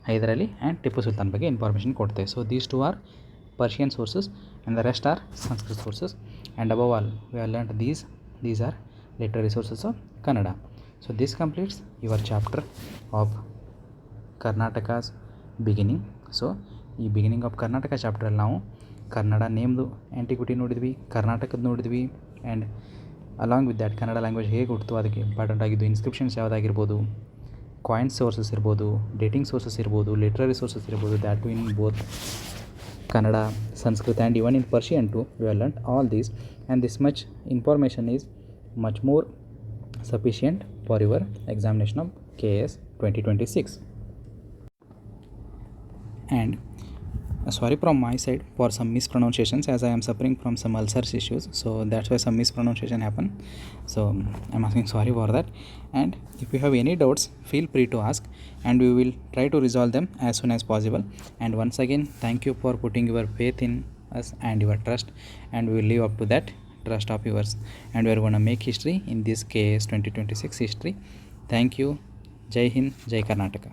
ಹೈದರಾಲಿ ಆ್ಯಂಡ್ ಟಿಪ್ಪು ಸುಲ್ತಾನ್ ಬಗ್ಗೆ ಇನ್ಫಾರ್ಮೇಷನ್ ಕೊಡ್ತೇವೆ. So these 2 are Persian sources and the rest are Sanskrit sources. And above all we have learned these are literary sources of Kannada. So this completes your chapter of Karnataka's beginning. So ಈ ಬಿಗಿನಿಂಗ್ ಆಫ್ ಕರ್ನಾಟಕ ಚಾಪ್ಟ್ರಲ್ಲಿ ನಾವು ಕನ್ನಡ ನೇಮ್ದು ಆ್ಯಂಟಿಕ್ವಿಟಿ ನೋಡಿದ್ವಿ, ಕರ್ನಾಟಕದ ನೋಡಿದ್ವಿ, and along with that Kannada language ಹೇಗೆ ಹುಟ್ಟಿತು, ಅದಕ್ಕೆ ಇಂಪಾರ್ಟೆಂಟ್ ಆಗಿದ್ದು ಇನ್ಸ್ಕ್ರಿಪ್ಷನ್ಸ್ ಯಾವುದಾಗಿರ್ಬೋದು, ಕಾಯಿನ್ ಸೋರ್ಸಸ್ ಇರ್ಬೋದು, ಡೇಟಿಂಗ್ ಸೋರ್ಸಸ್ ಇರ್ಬೋದು, ಲಿಟ್ರರಿ ಸೋರ್ಸಸ್ ಇರ್ಬೋದು, that too in both Kannada, Sanskrit and even in Persian too. We have learned all these and this much information is much more sufficient for your examination of KS 2026. And Sorry from my side for some mispronunciations, as I am suffering from some ulcers issues, so that's why some mispronunciation happen. So I'm asking sorry for that. And if you have any doubts, feel free to ask, and we will try to resolve them as soon as possible. And once again, thank you for putting your faith in us and your trust, and we will live up to that trust of yours, and we are going to make history in this case 2026 history. Thank you. Jai Hind, Jai Karnataka.